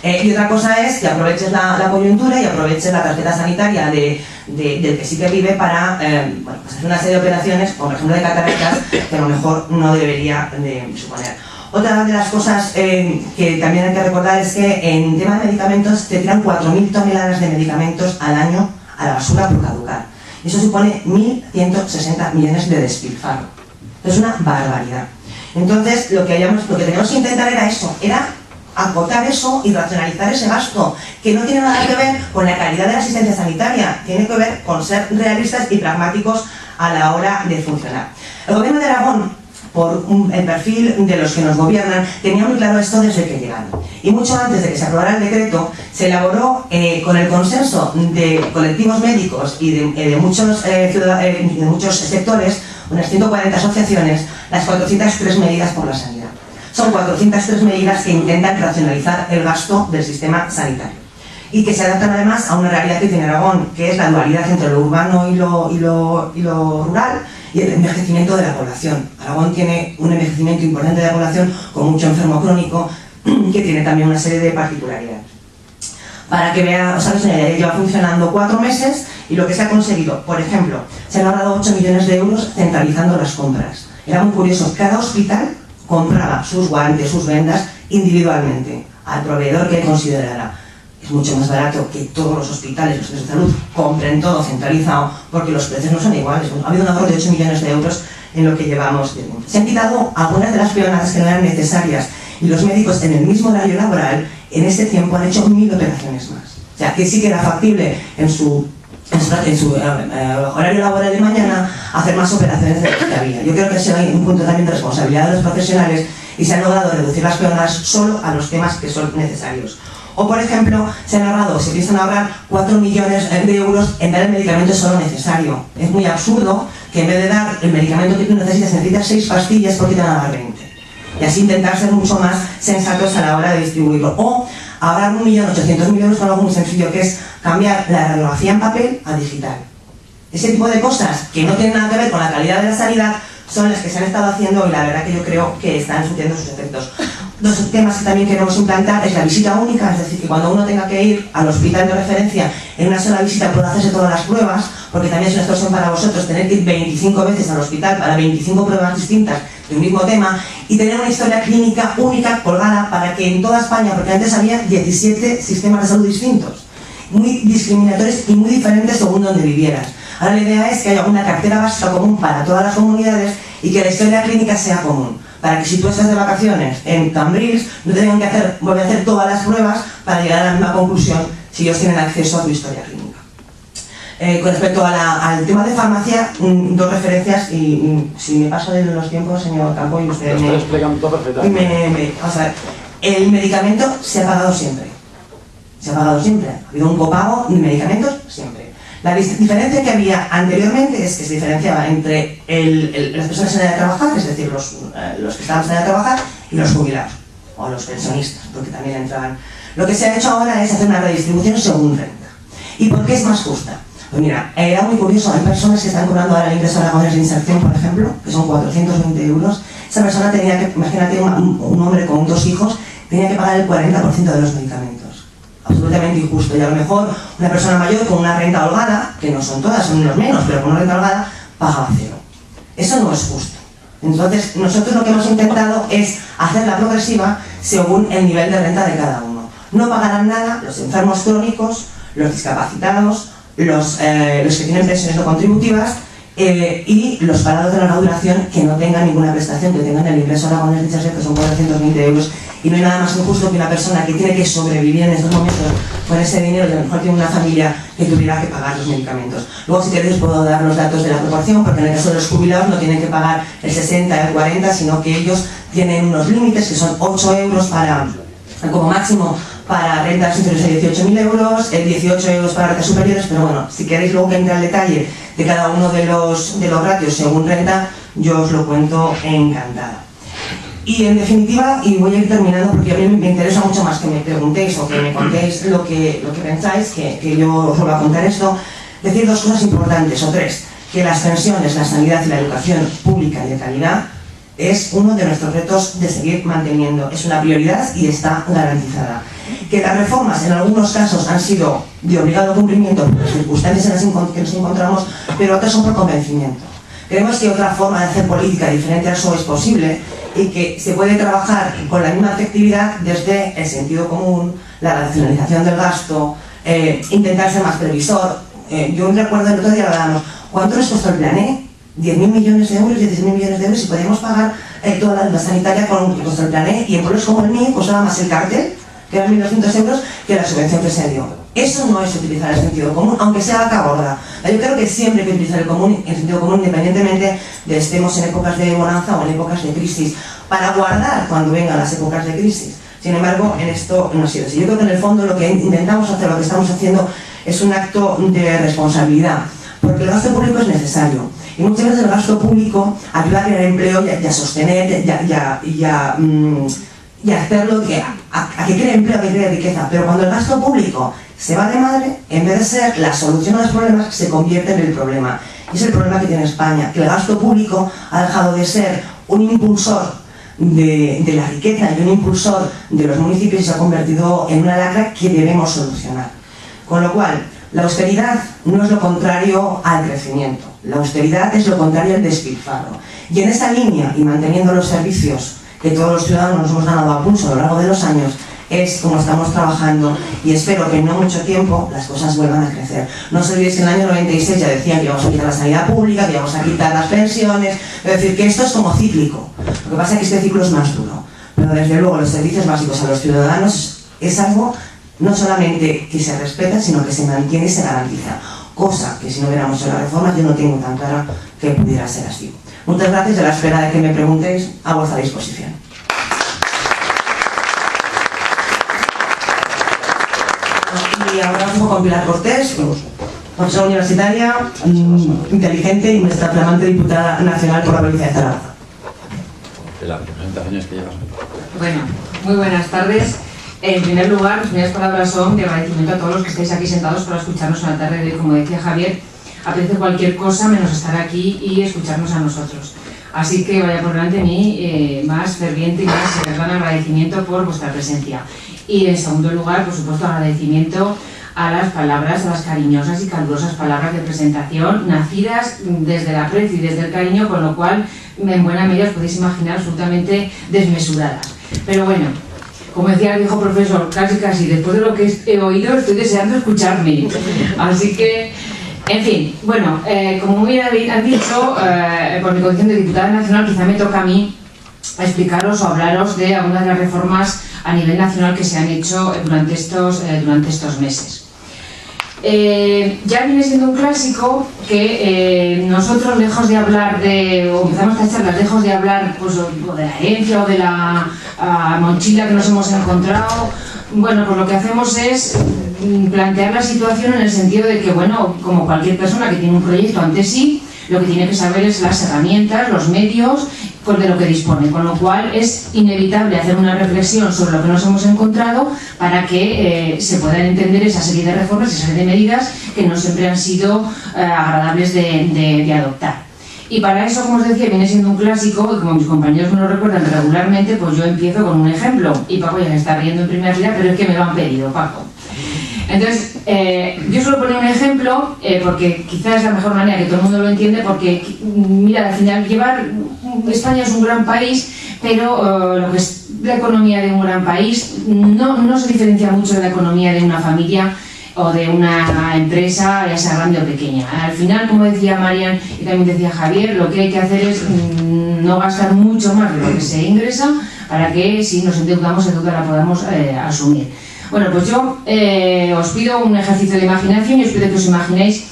Y otra cosa es que aproveches la coyuntura y aproveches la tarjeta sanitaria del que sí que vive para pues hacer una serie de operaciones, por ejemplo de cataratas, que a lo mejor no debería de suponer. Otra de las cosas que también hay que recordar es que en tema de medicamentos se tiran 4.000 toneladas de medicamentos al año a la basura por caducar. Eso supone 1.160 millones de despilfarro. Es una barbaridad. Entonces, lo que teníamos que intentar era eso, era acotar eso y racionalizar ese gasto, que no tiene nada que ver con la calidad de la asistencia sanitaria, tiene que ver con ser realistas y pragmáticos a la hora de funcionar. El gobierno de Aragón, por el perfil de los que nos gobiernan, tenía muy claro esto desde que llegaron. Y mucho antes de que se aprobara el decreto, se elaboró con el consenso de colectivos médicos y de muchos sectores, unas 140 asociaciones, las 403 medidas por la sanidad. Son 403 medidas que intentan racionalizar el gasto del sistema sanitario y que se adaptan además a una realidad que tiene Aragón, que es la dualidad entre lo urbano y lo rural y el envejecimiento de la población. Aragón tiene un envejecimiento importante de la población con mucho enfermo crónico que tiene también una serie de particularidades. Para que vean, o sea, lleva funcionando 4 meses y lo que se ha conseguido, por ejemplo, se han ahorrado 8 millones de euros centralizando las compras. Era muy curioso, cada hospital compraba sus guantes, sus vendas individualmente al proveedor que considerara. Es mucho más barato que todos los hospitales, los centros de salud, compren todo centralizado porque los precios no son iguales. Ha habido un ahorro de 8 millones de euros en lo que llevamos de tiempo. Se han quitado algunas de las peonadas que no eran necesarias y los médicos en el mismo horario laboral en este tiempo han hecho 1000 operaciones más. O sea, que sí que era factible en su horario laboral de mañana hacer más operaciones de las que había. Yo creo que ese es un punto también de responsabilidad de los profesionales y se han logrado reducir las peonadas solo a los temas que son necesarios. O, por ejemplo, se piensan ahorrar 4 millones de euros en dar el medicamento solo necesario. Es muy absurdo que en vez de dar el medicamento que tú necesitas 6 pastillas porque te van a dar 20. Y así intentar ser mucho más sensatos a la hora de distribuirlo. O ahorrar 1.800.000 euros con algo muy sencillo, que es cambiar la radiografía en papel a digital. Ese tipo de cosas que no tienen nada que ver con la calidad de la sanidad son las que se han estado haciendo y la verdad que yo creo que están surtiendo sus efectos. Dos temas que también queremos implantar es la visita única, es decir, que cuando uno tenga que ir al hospital de referencia en una sola visita pueda hacerse todas las pruebas, porque también es una extorsión para vosotros tener que ir 25 veces al hospital para 25 pruebas distintas de un mismo tema y tener una historia clínica única colgada para que en toda España, porque antes había 17 sistemas de salud distintos, muy discriminatorios y muy diferentes según donde vivieras. Ahora la idea es que haya una cartera básica común para todas las comunidades y que la historia clínica sea común, para que si tú estás de vacaciones en Cambrils no tengan que volver a hacer todas las pruebas para llegar a la misma conclusión si ellos tienen acceso a tu historia clínica. Con respecto al tema de farmacia, 2 referencias y si me paso de los tiempos, señor Campo, y usted me explican todo perfectamente. Vamos a ver, el medicamento se ha pagado siempre. Se ha pagado siempre. Ha habido un copago de medicamentos siempre. La diferencia que había anteriormente es que se diferenciaba entre las personas en edad de trabajar, es decir, los que estaban en edad de trabajar, y los jubilados, o los pensionistas, porque también entraban. Lo que se ha hecho ahora es hacer una redistribución según renta. ¿Y por qué es más justa? Pues mira, era muy curioso, hay personas que están cobrando ahora el ingreso aragonés de inserción, por ejemplo, que son 420 euros. Esa persona tenía que, imagínate un hombre con 2 hijos, tenía que pagar el 40% de los medicamentos. Absolutamente injusto. Y a lo mejor una persona mayor con una renta holgada, que no son todas, son los menos, pero con una renta holgada, pagaba 0. Eso no es justo. Entonces, nosotros lo que hemos intentado es hacerla progresiva según el nivel de renta de cada uno. No pagarán nada los enfermos crónicos, los discapacitados, los que tienen pensiones no contributivas y los parados de larga duración que no tengan ninguna prestación, que tengan el ingreso aragonés de inserción, que son 420 euros. Y no hay nada más injusto que una persona que tiene que sobrevivir en estos momentos con ese dinero y a lo mejor tiene una familia que tuviera que pagar los medicamentos. Luego, si queréis, puedo dar los datos de la proporción, porque en el caso de los jubilados no tienen que pagar el 60, el 40, sino que ellos tienen unos límites que son 8 euros como máximo para rentas inferiores a 18.000 euros, 18 euros para rentas superiores, pero bueno, si queréis luego que entre al detalle de cada uno de los ratios según renta, yo os lo cuento encantada. Y en definitiva, y voy a ir terminando porque a mí me interesa mucho más que me preguntéis o que me contéis lo que pensáis, que yo os vuelva a contar esto, decir 2 cosas importantes, o 3, que las pensiones, la sanidad y la educación pública y de calidad es uno de nuestros retos de seguir manteniendo, es una prioridad y está garantizada. Que las reformas en algunos casos han sido de obligado cumplimiento por las circunstancias en las que nos encontramos, pero otras son por convencimiento. Creemos que otra forma de hacer política diferente a eso es posible y que se puede trabajar con la misma efectividad desde el sentido común, la racionalización del gasto, intentar ser más previsor. Yo recuerdo el otro día hablábamos, ¿cuánto nos costó el plan E? 10.000 millones de euros, 16.000 millones de euros, y podíamos pagar toda la ayuda sanitaria con el plan E, y en pueblos como el mío costaba más el cartel, que eran 1.200 euros, que la subvención que se dio. Eso no es utilizar el sentido común, aunque sea vaca gorda. Yo creo que siempre hay que utilizar el sentido común, independientemente de estemos en épocas de bonanza o en épocas de crisis, para guardar cuando vengan las épocas de crisis. Sin embargo, en esto no ha sido así. Yo creo que en el fondo lo que intentamos hacer, lo que estamos haciendo, es un acto de responsabilidad, porque el gasto público es necesario. Y muchas veces el gasto público ayuda a crear empleo y a sostener y a hacerlo, a que cree empleo, a que cree riqueza. Pero cuando el gasto público se va de madre, en vez de ser la solución a los problemas, se convierte en el problema. Y es el problema que tiene España, que el gasto público ha dejado de ser un impulsor de la riqueza y un impulsor de los municipios y se ha convertido en una lacra que debemos solucionar. Con lo cual, la austeridad no es lo contrario al crecimiento, la austeridad es lo contrario al despilfarro. Y en esa línea, y manteniendo los servicios que todos los ciudadanos nos hemos ganado a pulso a lo largo de los años, es como estamos trabajando y espero que en no mucho tiempo las cosas vuelvan a crecer. No os olvidéis que en el año 96 ya decían que íbamos a quitar la sanidad pública, que íbamos a quitar las pensiones, es decir, que esto es como cíclico. Lo que pasa es que este ciclo es más duro, pero desde luego los servicios básicos a los ciudadanos es algo no solamente que se respeta, sino que se mantiene y se garantiza, cosa que si no hubiéramos hecho la reforma yo no tengo tan clara que pudiera ser así. Muchas gracias y a la espera de que me preguntéis, a vuestra disposición. Y ahora os dejo con Pilar Cortés, profesora universitaria, inteligente y nuestra flamante diputada nacional por la provincia de Zaragoza. Las presentaciones que llevas. Bueno, muy buenas tardes. En primer lugar, las primeras palabras son de agradecimiento a todos los que estáis aquí sentados para escucharnos en la tarde de hoy. Como decía Javier, aprecio cualquier cosa menos estar aquí y escucharnos a nosotros. Así que vaya por delante mí más ferviente y más gran agradecimiento por vuestra presencia. Y en segundo lugar, por supuesto, agradecimiento a las palabras, a las cariñosas y calurosas palabras de presentación, nacidas desde el aprecio y desde el cariño, con lo cual en buena medida os podéis imaginar absolutamente desmesuradas. Pero bueno, como decía el viejo profesor, casi, después de lo que he oído, estoy deseando escucharme. Así que, en fin, bueno, como muy han dicho, por mi condición de diputada nacional, quizá me toca a mí explicaros o hablaros de algunas de las reformas a nivel nacional que se han hecho durante estos meses. Ya viene siendo un clásico que nosotros, lejos de hablar o empezamos a charlas, lejos de hablar pues, o de la herencia o de la mochila que nos hemos encontrado, bueno, pues lo que hacemos es plantear la situación en el sentido de que, bueno, como cualquier persona que tiene un proyecto ante sí, lo que tiene que saber es las herramientas, los medios de lo que dispone, con lo cual es inevitable hacer una reflexión sobre lo que nos hemos encontrado para que se puedan entender esa serie de reformas, esa serie de medidas que no siempre han sido agradables de adoptar. Y para eso, como os decía, viene siendo un clásico, y como mis compañeros me lo recuerdan regularmente, pues yo empiezo con un ejemplo. Y Paco ya se está riendo en primera fila, pero es que me lo han pedido, Paco. Entonces, yo suelo poner un ejemplo, porque quizás es la mejor manera que todo el mundo lo entiende, porque, mira, al final España es un gran país, pero lo que es la economía de un gran país no se diferencia mucho de la economía de una familia o de una empresa, ya sea grande o pequeña. Al final, como decía Marian y también decía Javier, lo que hay que hacer es no gastar mucho más de lo que se ingresa para que si nos endeudamos, la deuda la podamos asumir. Bueno, pues yo os pido un ejercicio de imaginación y os pido que os imaginéis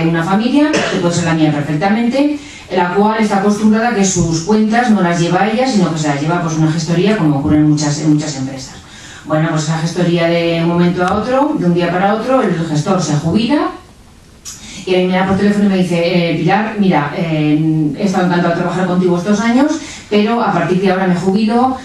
una familia, que puede ser la mía perfectamente, la cual está acostumbrada a que sus cuentas no las lleva ella, sino que se las lleva pues una gestoría, como ocurre en muchas empresas. Bueno, pues esa gestoría de un momento a otro, de un día para otro, el gestor se jubila y a mí me da por teléfono y me dice, Pilar, mira, he estado encantado de trabajar contigo estos años, pero a partir de ahora me jubilo,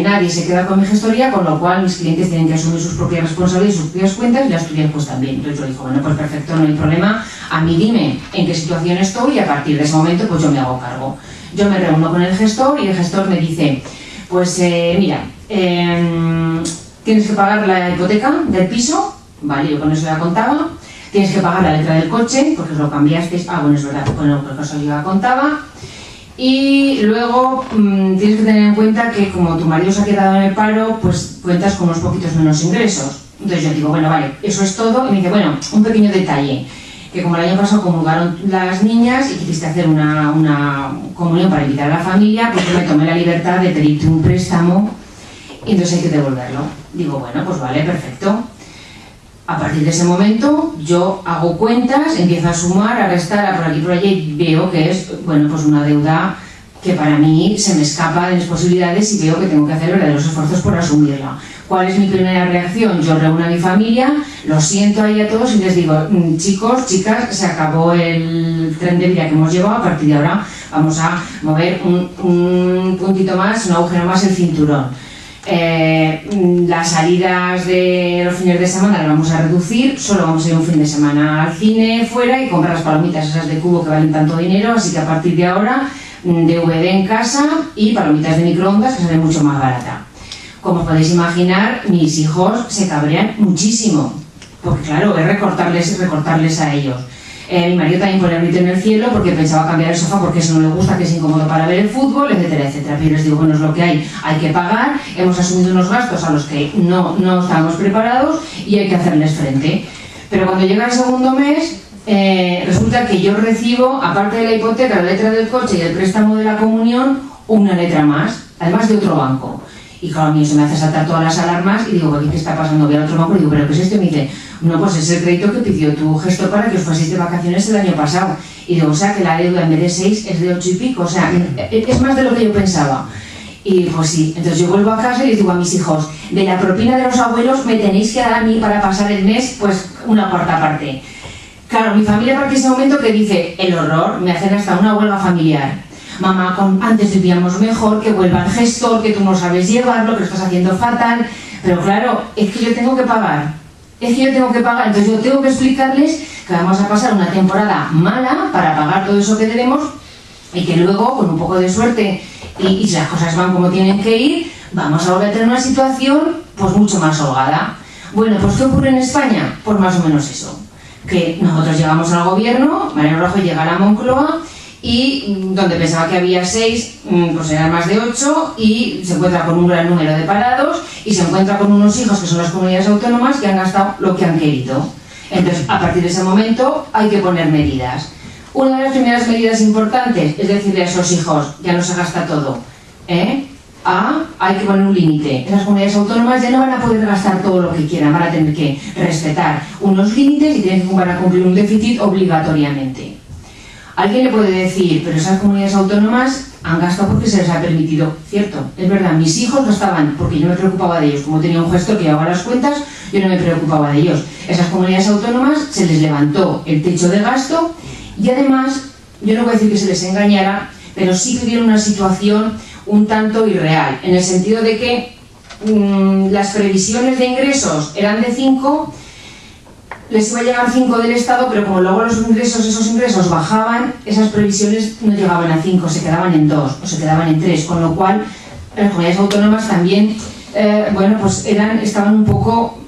nadie se queda con mi gestoría, con lo cual mis clientes tienen que asumir sus propias responsabilidades, sus propias cuentas y las tuyas pues también. Entonces yo digo, bueno, pues perfecto, no hay problema, a mí dime en qué situación estoy y a partir de ese momento pues yo me hago cargo. Yo me reúno con el gestor y el gestor me dice, pues mira, tienes que pagar la hipoteca del piso, vale, yo con eso ya contaba, tienes que pagar la letra del coche, porque lo cambiasteis, bueno, es verdad, bueno, porque eso yo ya contaba, y luego tienes que tener en cuenta que como tu marido se ha quedado en el paro, pues cuentas con unos poquitos menos ingresos. Entonces yo digo, bueno, vale, eso es todo, y me dice, bueno, un pequeño detalle, que como el año pasado comulgaron las niñas y quisiste hacer una comunión para invitar a la familia, pues yo me tomé la libertad de pedirte un préstamo y entonces hay que devolverlo. Digo, bueno, pues vale, perfecto. A partir de ese momento yo hago cuentas, empiezo a sumar, a restar, a por aquí por allí y veo que es, bueno, pues una deuda que para mí se me escapa de mis posibilidades y veo que tengo que hacer verdaderos esfuerzos por asumirla. ¿Cuál es mi primera reacción? Yo reúno a mi familia, los siento ahí a todos y les digo, chicos, chicas, se acabó el tren de vida que hemos llevado, a partir de ahora vamos a mover un puntito más, un agujero más el cinturón. Las salidas de los fines de semana las vamos a reducir, solo vamos a ir un fin de semana al cine fuera y comprar las palomitas esas de cubo que valen tanto dinero, así que a partir de ahora DVD en casa y palomitas de microondas que salen mucho más barata. Como podéis imaginar, mis hijos se cabrean muchísimo, porque claro, es recortarles a ellos. Mi marido también pone el grito en el cielo porque pensaba cambiar el sofá porque eso no le gusta, que es incómodo para ver el fútbol, etcétera, etcétera. Pero les digo, bueno, es lo que hay que pagar, hemos asumido unos gastos a los que no estábamos preparados y hay que hacerles frente. Pero cuando llega el segundo mes, resulta que yo recibo, aparte de la hipoteca, la letra del coche y el préstamo de la comunión, una letra más, además de otro banco. Y claro, a mí se me hace saltar todas las alarmas y digo, ¿qué está pasando? Voy al otro banco y digo, ¿pero qué es esto? Y me dice, no, pues es el crédito que pidió tu gestor para que os fueseis de vacaciones el año pasado. Y digo, o sea, que la deuda en vez de 6 es de 8 y pico, o sea, es más de lo que yo pensaba. Y pues sí, entonces yo vuelvo a casa y les digo a mis hijos, de la propina de los abuelos me tenéis que dar a mí para pasar el mes, pues una cuarta parte. Claro, mi familia para ese momento que dice, el horror, me hacen hasta una huelga familiar. Mamá, antes vivíamos mejor, que vuelva el gestor, que tú no sabes llevarlo, que lo estás haciendo fatal. Pero claro, es que yo tengo que pagar. Entonces yo tengo que explicarles que vamos a pasar una temporada mala para pagar todo eso que debemos y que luego, con un poco de suerte y si las cosas van como tienen que ir, vamos a volver a tener una situación pues mucho más holgada. Bueno, pues ¿qué ocurre en España? Pues más o menos eso. Que nosotros llegamos al gobierno, Mariano Rajoy llega a la Moncloa y donde pensaba que había 6, pues eran más de 8 y se encuentra con un gran número de parados y se encuentra con unos hijos que son las comunidades autónomas que han gastado lo que han querido. Entonces, a partir de ese momento hay que poner medidas. Una de las primeras medidas importantes es decirle a esos hijos, ya no se gasta todo, hay que poner un límite. Esas comunidades autónomas ya no van a poder gastar todo lo que quieran, van a tener que respetar unos límites y tienen que cumplir un déficit obligatoriamente. Alguien le puede decir, pero esas comunidades autónomas han gastado porque se les ha permitido. Cierto, es verdad, mis hijos gastaban porque yo me preocupaba de ellos. Como tenía un gestor que llevaba las cuentas, yo no me preocupaba de ellos. Esas comunidades autónomas se les levantó el techo de gasto y además, yo no voy a decir que se les engañara, pero sí que vieron una situación un tanto irreal, en el sentido de que las previsiones de ingresos eran de 5, les iba a llegar 5 del Estado, pero como luego esos ingresos bajaban, esas previsiones no llegaban a 5, se quedaban en 2 o se quedaban en 3, con lo cual las comunidades autónomas también, estaban un poco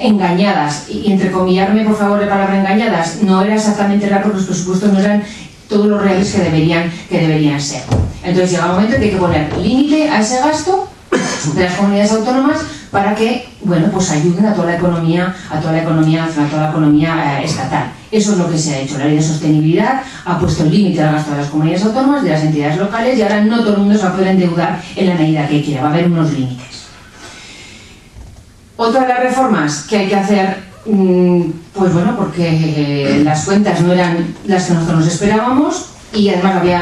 engañadas, y entrecomillarme por favor de palabra engañadas, no era exactamente real porque los presupuestos no eran todos los reales que deberían ser. Entonces llega un momento en que hay que poner límite a ese gasto de las comunidades autónomas para que, pues ayuden a toda la economía nacional, a toda la economía estatal. Eso es lo que se ha hecho. La ley de sostenibilidad ha puesto el límite al gasto de las comunidades autónomas, de las entidades locales, y ahora no todo el mundo se va a poder endeudar en la medida que quiera, va a haber unos límites. Otra de las reformas que hay que hacer, porque las cuentas no eran las que nosotros nos esperábamos, y además voy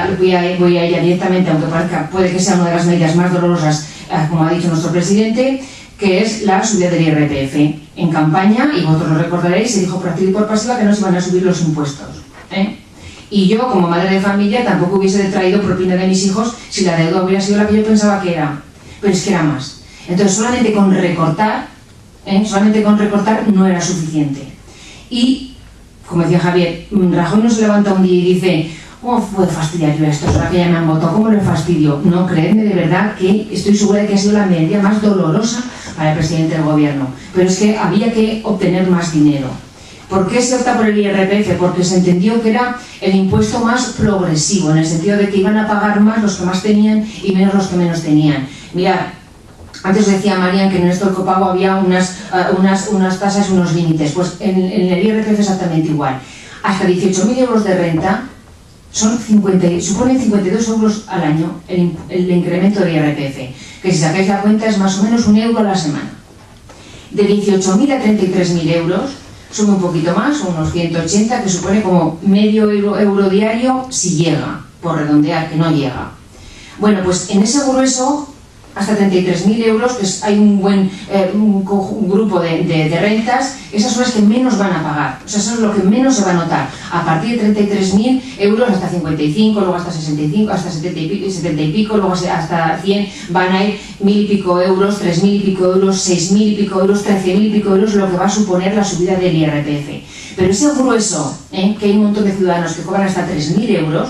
a ir directamente, aunque puede que sea una de las medidas más dolorosas, como ha dicho nuestro presidente, que es la subida del IRPF. En campaña, y vosotros lo recordaréis, se dijo por activa y por pasiva que no se iban a subir los impuestos. Y yo, como madre de familia, tampoco hubiese traído propina de mis hijos si la deuda hubiera sido la que yo pensaba que era. Pero es que era más. Entonces, solamente con recortar no era suficiente. Y, como decía Javier, Rajoy no se levanta un día y dice, ¿cómo puedo fastidiar yo esto? Ahora que ya me han votado, ¿cómo lo fastidio? No, creedme de verdad que estoy segura de que ha sido la medida más dolorosa para el presidente del gobierno. Pero es que había que obtener más dinero. ¿Por qué se opta por el IRPF? Porque se entendió que era el impuesto más progresivo, en el sentido de que iban a pagar más los que más tenían y menos los que menos tenían. Mirad, antes decía Marian que en esto del copago había unas tasas y unos límites. Pues en el IRPF exactamente igual. Hasta 18.000 euros de renta suponen 52 euros al año el incremento de IRPF, que si sacáis la cuenta es más o menos €1 a la semana. De 18.000 a 33.000 euros sube un poquito más, unos 180, que supone como medio euro diario si llega, por redondear, que no llega. Bueno, pues en ese grueso, hasta 33.000 euros, que hay un buen un grupo de rentas, esas son las que menos van a pagar. O sea, eso es lo que menos se va a notar. A partir de 33.000 euros hasta 55, luego hasta 65, hasta 70 y pico, luego hasta 100 van a ir 1.000 y pico euros, 3.000 y pico euros, 6.000 y pico euros, 13.000 y pico euros, lo que va a suponer la subida del IRPF. Pero ese grueso, que hay un montón de ciudadanos que cobran hasta 3.000 euros,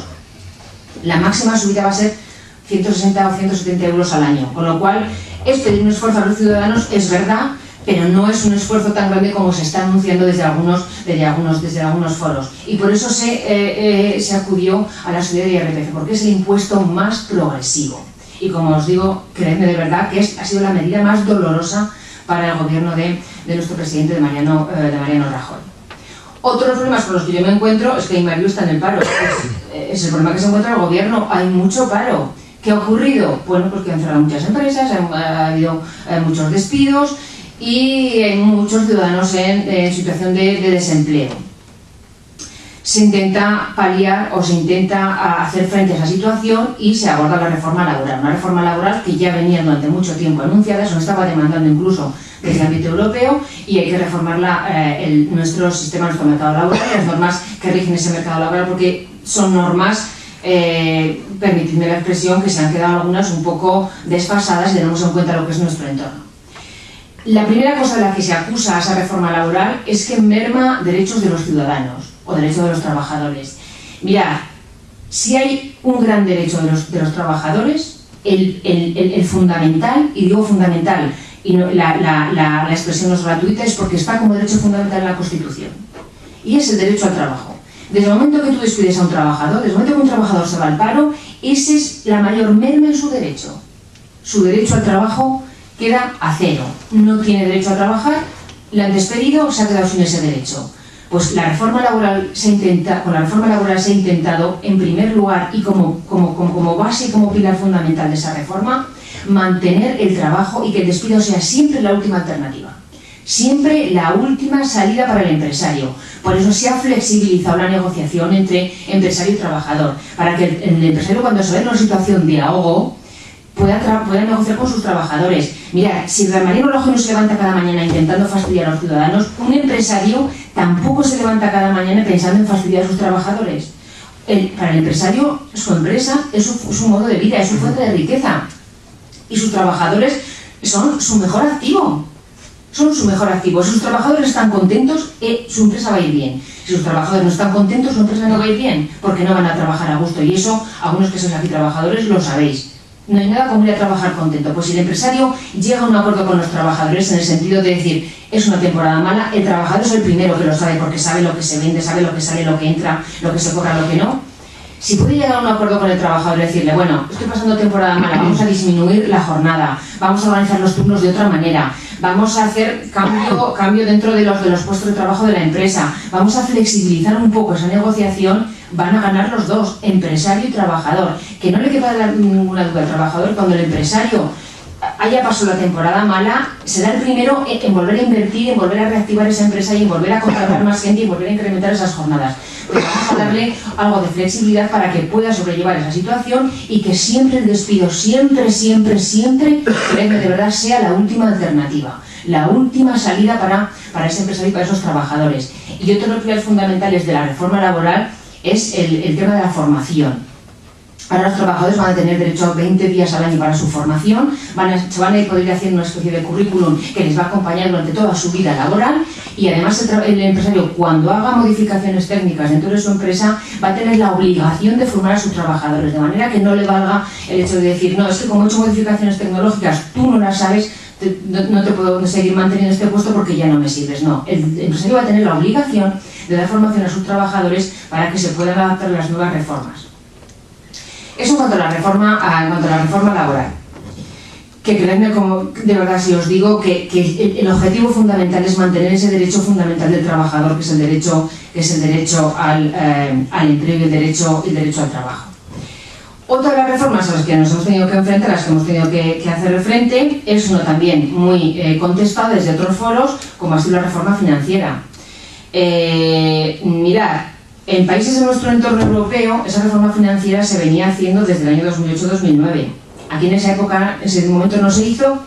la máxima subida va a ser 160 o 170 euros al año, con lo cual es pedir un esfuerzo a los ciudadanos, es verdad, pero no es un esfuerzo tan grande como se está anunciando desde algunos foros. Y por eso se acudió a la subida de IRPF, porque es el impuesto más progresivo. Y como os digo, creedme de verdad que ha sido la medida más dolorosa para el gobierno de nuestro presidente, de Mariano Rajoy. Otros problemas con los que yo me encuentro es que Imariu está en el paro. Es el problema que se encuentra el gobierno, hay mucho paro. ¿Qué ha ocurrido? Bueno, pues que han cerrado muchas empresas, ha habido muchos despidos y hay muchos ciudadanos en situación de desempleo. Se intenta paliar o se intenta hacer frente a esa situación y se aborda la reforma laboral. Una reforma laboral que ya venía durante mucho tiempo anunciada, se nos estaba demandando incluso desde el ámbito europeo, y hay que reformar nuestro sistema, nuestro mercado laboral y las normas que rigen ese mercado laboral, porque son normas, permitidme la expresión, que se han quedado algunas un poco desfasadas y tenemos en cuenta lo que es nuestro entorno. La primera cosa de la que se acusa a esa reforma laboral es que merma derechos de los ciudadanos o derechos de los trabajadores. Mirad, si hay un gran derecho de los trabajadores, el fundamental, y digo fundamental, y no, la expresión no es gratuita, es porque está como derecho fundamental en la Constitución, y es el derecho al trabajo. Desde el momento que tú despides a un trabajador, desde el momento que un trabajador se va al paro, esa es la mayor merma en su derecho. Su derecho al trabajo queda a cero. No tiene derecho a trabajar, le han despedido, se ha quedado sin ese derecho. Pues con la reforma laboral se ha intentado, en primer lugar, y como base y como pilar fundamental de esa reforma, mantener el trabajo y que el despido sea siempre la última alternativa. Siempre la última salida para el empresario. Por eso se ha flexibilizado la negociación entre empresario y trabajador, para que el empresario, cuando se ve en una situación de ahogo, pueda negociar con sus trabajadores. Mira, si Mariano Rajoy no se levanta cada mañana intentando fastidiar a los ciudadanos, un empresario tampoco se levanta cada mañana pensando en fastidiar a sus trabajadores. Para el empresario, su empresa es su modo de vida, es su fuente de riqueza. Y sus trabajadores son su mejor activo. Son su mejor activo. Si sus trabajadores están contentos, su empresa va a ir bien. Si sus trabajadores no están contentos, su empresa no va a ir bien, porque no van a trabajar a gusto. Y eso, algunos que sois aquí trabajadores, lo sabéis. No hay nada como ir a trabajar contento. Pues si el empresario llega a un acuerdo con los trabajadores en el sentido de decir, es una temporada mala, el trabajador es el primero que lo sabe, porque sabe lo que se vende, sabe lo que sale, lo que entra, lo que se cobra, lo que no. Si puede llegar a un acuerdo con el trabajador y decirle, bueno, estoy pasando temporada mala, vamos a disminuir la jornada, vamos a organizar los turnos de otra manera, vamos a hacer cambio dentro de los puestos de trabajo de la empresa, vamos a flexibilizar un poco esa negociación, van a ganar los dos, empresario y trabajador. Que no le quepa ninguna duda al trabajador, cuando el empresario haya pasado la temporada mala, será el primero en volver a invertir, en volver a reactivar esa empresa y en volver a contratar más gente y volver a incrementar esas jornadas. Pero vamos a darle algo de flexibilidad para que pueda sobrellevar esa situación y que siempre el despido, siempre, creedme, de verdad, sea la última alternativa, la última salida para ese empresario y para esos trabajadores. Y otro de los pilares fundamentales de la reforma laboral es el tema de la formación. Ahora los trabajadores van a tener derecho a 20 días al año para su formación, se van a poder ir haciendo una especie de currículum que les va a acompañar durante toda su vida laboral, y además el empresario, cuando haga modificaciones técnicas dentro de su empresa, va a tener la obligación de formar a sus trabajadores, de manera que no le valga el hecho de decir, no, es que como he hecho modificaciones tecnológicas, tú no las sabes, no te puedo seguir manteniendo este puesto porque ya no me sirves. No, el empresario va a tener la obligación de dar formación a sus trabajadores para que se puedan adaptar a las nuevas reformas. Eso en cuanto a la reforma laboral. Que creedme, como de verdad si os digo, que el objetivo fundamental es mantener ese derecho fundamental del trabajador, que es el derecho al empleo y el derecho al trabajo. Otra de las reformas a las que nos hemos tenido que enfrentar, a las que hemos tenido que hacer frente, es uno también muy contestado desde otros foros, como ha sido la reforma financiera. Mirad, En países de nuestro entorno europeo, esa reforma financiera se venía haciendo desde el año 2008-2009. Aquí en esa época, en ese momento no se hizo.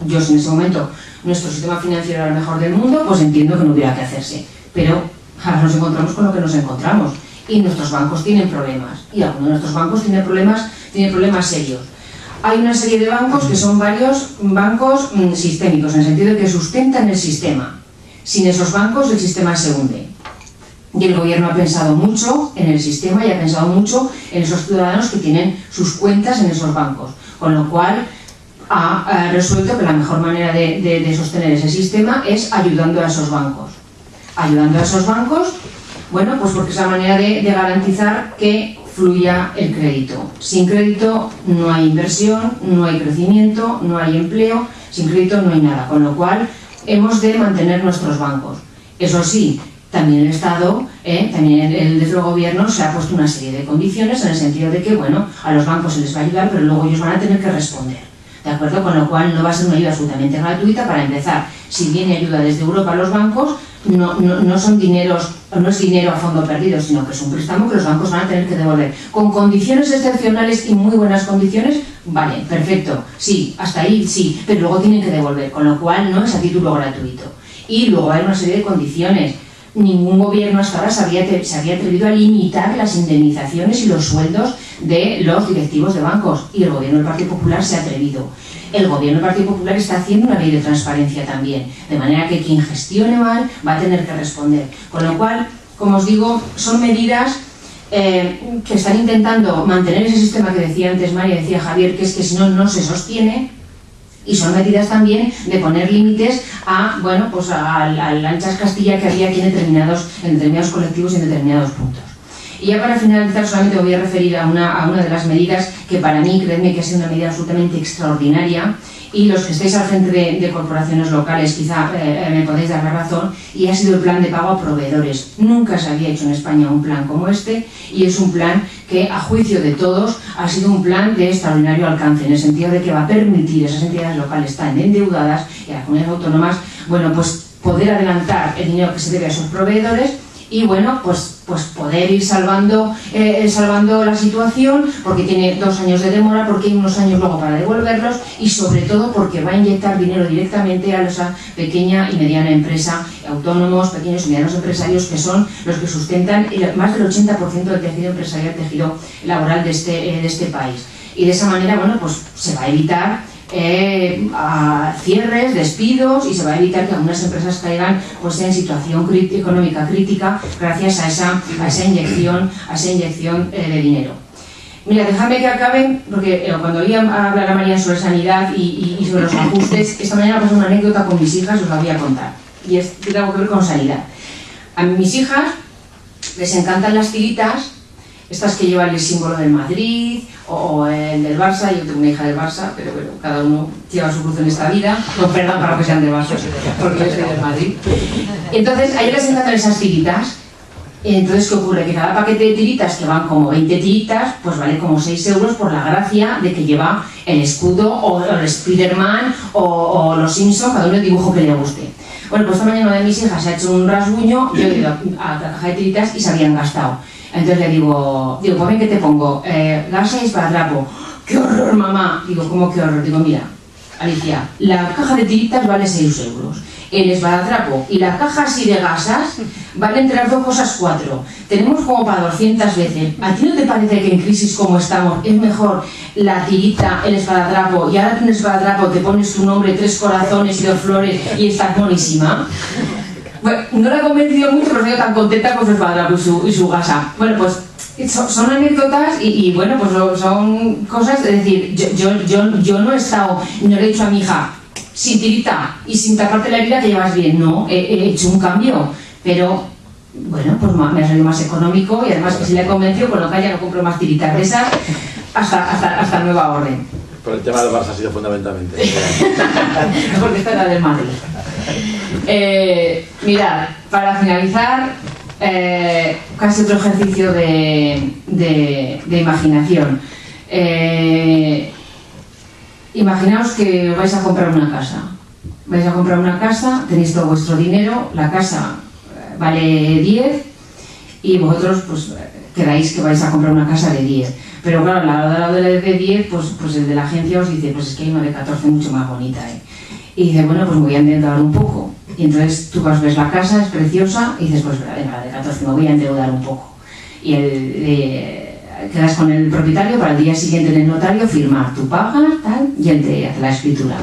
Yo, si en ese momento nuestro sistema financiero era el mejor del mundo, pues entiendo que no hubiera que hacerse. Pero ahora nos encontramos con lo que nos encontramos. Y nuestros bancos tienen problemas. Y algunos de nuestros bancos tienen problemas serios. Hay una serie de bancos que son varios bancos sistémicos, en el sentido de que sustentan el sistema. Sin esos bancos, el sistema se hunde. Y el gobierno ha pensado mucho en el sistema y ha pensado mucho en esos ciudadanos que tienen sus cuentas en esos bancos. Con lo cual, ha resuelto que la mejor manera de sostener ese sistema es ayudando a esos bancos. Ayudando a esos bancos, bueno, pues porque es la manera de garantizar que fluya el crédito. Sin crédito no hay inversión, no hay crecimiento, no hay empleo, sin crédito no hay nada. Con lo cual, hemos de mantener nuestros bancos. Eso sí, también el Estado, también desde el gobierno se ha puesto una serie de condiciones en el sentido de que, bueno, a los bancos se les va a ayudar, pero luego ellos van a tener que responder. ¿De acuerdo? Con lo cual no va a ser una ayuda absolutamente gratuita. Para empezar, si viene ayuda desde Europa a los bancos, no son dineros, no es dinero a fondo perdido, sino que es un préstamo que los bancos van a tener que devolver. Con condiciones excepcionales y muy buenas condiciones, vale, perfecto, sí, hasta ahí sí, pero luego tienen que devolver, con lo cual no es a título gratuito. Y luego hay una serie de condiciones. Ningún gobierno hasta ahora se había atrevido a limitar las indemnizaciones y los sueldos de los directivos de bancos, y el gobierno del Partido Popular se ha atrevido. El gobierno del Partido Popular está haciendo una ley de transparencia también, de manera que quien gestione mal va a tener que responder. Con lo cual, como os digo, son medidas que están intentando mantener ese sistema que decía antes María, decía Javier, que es que si no, no se sostiene. Y son medidas también de poner límites a, bueno, pues al anchas Castilla que había aquí en determinados colectivos y en determinados puntos. Y ya para finalizar solamente me voy a referir a una de las medidas que para mí, creedme que ha sido una medida absolutamente extraordinaria, y los que estáis al frente de corporaciones locales quizá me podéis dar la razón, y ha sido el plan de pago a proveedores. Nunca se había hecho en España un plan como este, y es un plan que, a juicio de todos, ha sido un plan de extraordinario alcance, en el sentido de que va a permitir a esas entidades locales tan endeudadas y a las comunidades autónomas, bueno, pues poder adelantar el dinero que se debe a esos proveedores y, bueno, pues poder ir salvando la situación, porque tiene 2 años de demora, porque hay unos años luego para devolverlos, y sobre todo porque va a inyectar dinero directamente a esa pequeña y mediana empresa, autónomos, pequeños y medianos empresarios, que son los que sustentan más del 80% del tejido empresarial, tejido laboral de este país. Y de esa manera, bueno, pues se va a evitar cierres, despidos, y se va a evitar que algunas empresas caigan pues en situación económica crítica gracias a esa inyección de dinero. Mira, déjame que acabe, porque cuando oí hablar a María sobre sanidad y sobre los ajustes, esta mañana pasó una anécdota con mis hijas, os la voy a contar, y tiene algo que ver con sanidad. A mis hijas les encantan las tiritas, estas que llevan el símbolo del Madrid o el del Barça. Yo tengo una hija del Barça, pero bueno, cada uno lleva su cruz en esta vida. No, perdón, para que sean del Barça, porque yo soy del Madrid. Entonces, a ellos les encantan esas tiritas. Entonces, ¿qué ocurre? Que cada paquete de tiritas, que van como 20 tiritas, pues vale como 6 euros por la gracia de que lleva el escudo o el Spiderman o los Simpsons, cada uno el dibujo que le guste. Bueno, pues esta mañana una de mis hijas se ha hecho un rasguño, yo he ido a la caja de tiritas y se habían gastado. Entonces le digo, pues bien, ¿qué te pongo? Gasa y esparadrapo. ¡Qué horror, mamá! Digo, ¿cómo qué horror? Digo, mira, Alicia, la caja de tiritas vale 6 euros. El esparadrapo y la caja así de gasas valen entre las dos cosas 4. Tenemos como para 200 veces. ¿A ti no te parece que en crisis como estamos es mejor la tirita, el esparadrapo, y ahora tú en el esparadrapo te pones tu nombre, 3 corazones y 2 flores y estás monísima? Bueno, no la he convencido mucho, pero estoy tan contenta con su esparadrapo y su gasa. Bueno, pues son anécdotas y bueno, pues son cosas, es decir, yo no he estado, no le he dicho a mi hija, sin tirita y sin taparte la herida que llevas bien, no, he hecho un cambio, pero bueno, pues me ha salido más económico, y además que si le he convencido, con lo que ya no compro más tiritas de esas hasta nueva orden. Por el tema del Barça ha sido fundamentalmente. Porque esta era del Madrid. Mirad, para finalizar, casi otro ejercicio de imaginación. Imaginaos que vais a comprar una casa. Vais a comprar una casa, tenéis todo vuestro dinero, la casa vale 10, y vosotros pues queráis que vais a comprar una casa de 10. Pero claro, al lado de 10, pues el de la agencia os dice, pues es que hay una de 14 mucho más bonita, ¿eh? Y dice, bueno, pues me voy a endeudar un poco. Y entonces tú ves la casa, es preciosa, y dices, pues venga, la de 14 me voy a endeudar un poco. Y quedas con el propietario para el día siguiente en el notario firmar, tú pagas, tal, y él te hace la escritura.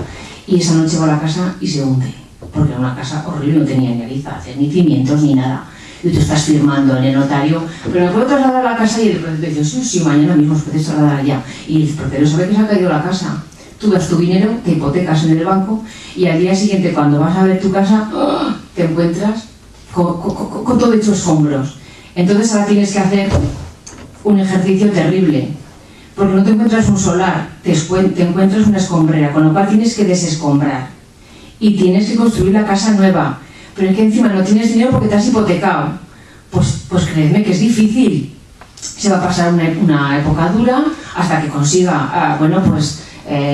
Y esa noche va a la casa y se hunde, porque era una casa horrible, no tenía ni alizaces, ni cimientos, ni nada. Y tú estás firmando en el notario, pero me puedo trasladar a la casa, y el propietario dice, sí, mañana mismo os podéis trasladar allá. Y el propietario sabe que se ha caído la casa. Tú das tu dinero, te hipotecas en el banco, y al día siguiente, cuando vas a ver tu casa, te encuentras con todo hecho escombros. Entonces ahora tienes que hacer un ejercicio terrible, porque no te encuentras un solar, te encuentras una escombrera, con lo cual tienes que desescombrar y tienes que construir la casa nueva, pero es que encima no tienes dinero porque te has hipotecado. Pues creedme que es difícil. Se va a pasar una época dura hasta que consiga,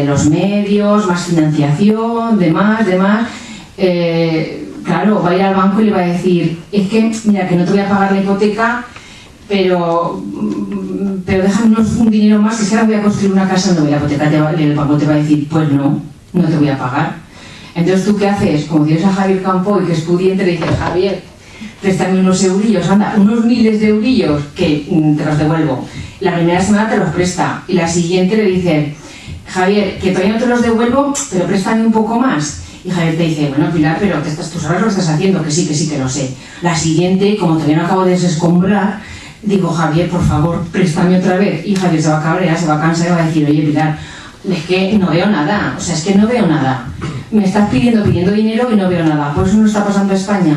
los medios, más financiación, demás. Claro, va a ir al banco y le va a decir, es que, mira, que no te voy a pagar la hipoteca, pero déjame un dinero más, que es que ahora voy a construir una casa, no voy a hipotecar. El banco te va a decir, pues no te voy a pagar. Entonces, ¿tú qué haces? Como tienes a Javier Campoy, que es pudiente, le dices, Javier, préstame unos eurillos, anda, unos miles de eurillos, que te los devuelvo. La primera semana te los presta, y la siguiente le dice, Javier, que todavía no te los devuelvo, pero préstame un poco más. Y Javier te dice, bueno, Pilar, pero tú sabes lo que estás haciendo, que sí, que lo sé. La siguiente, como todavía no acabo de desescombrar, digo, Javier, por favor, préstame otra vez. Y Javier se va a cabrear, se va a cansar y va a decir, oye, Pilar, es que no veo nada, o sea, es que no veo nada. Me estás pidiendo dinero y no veo nada. Por eso nos está pasando a España,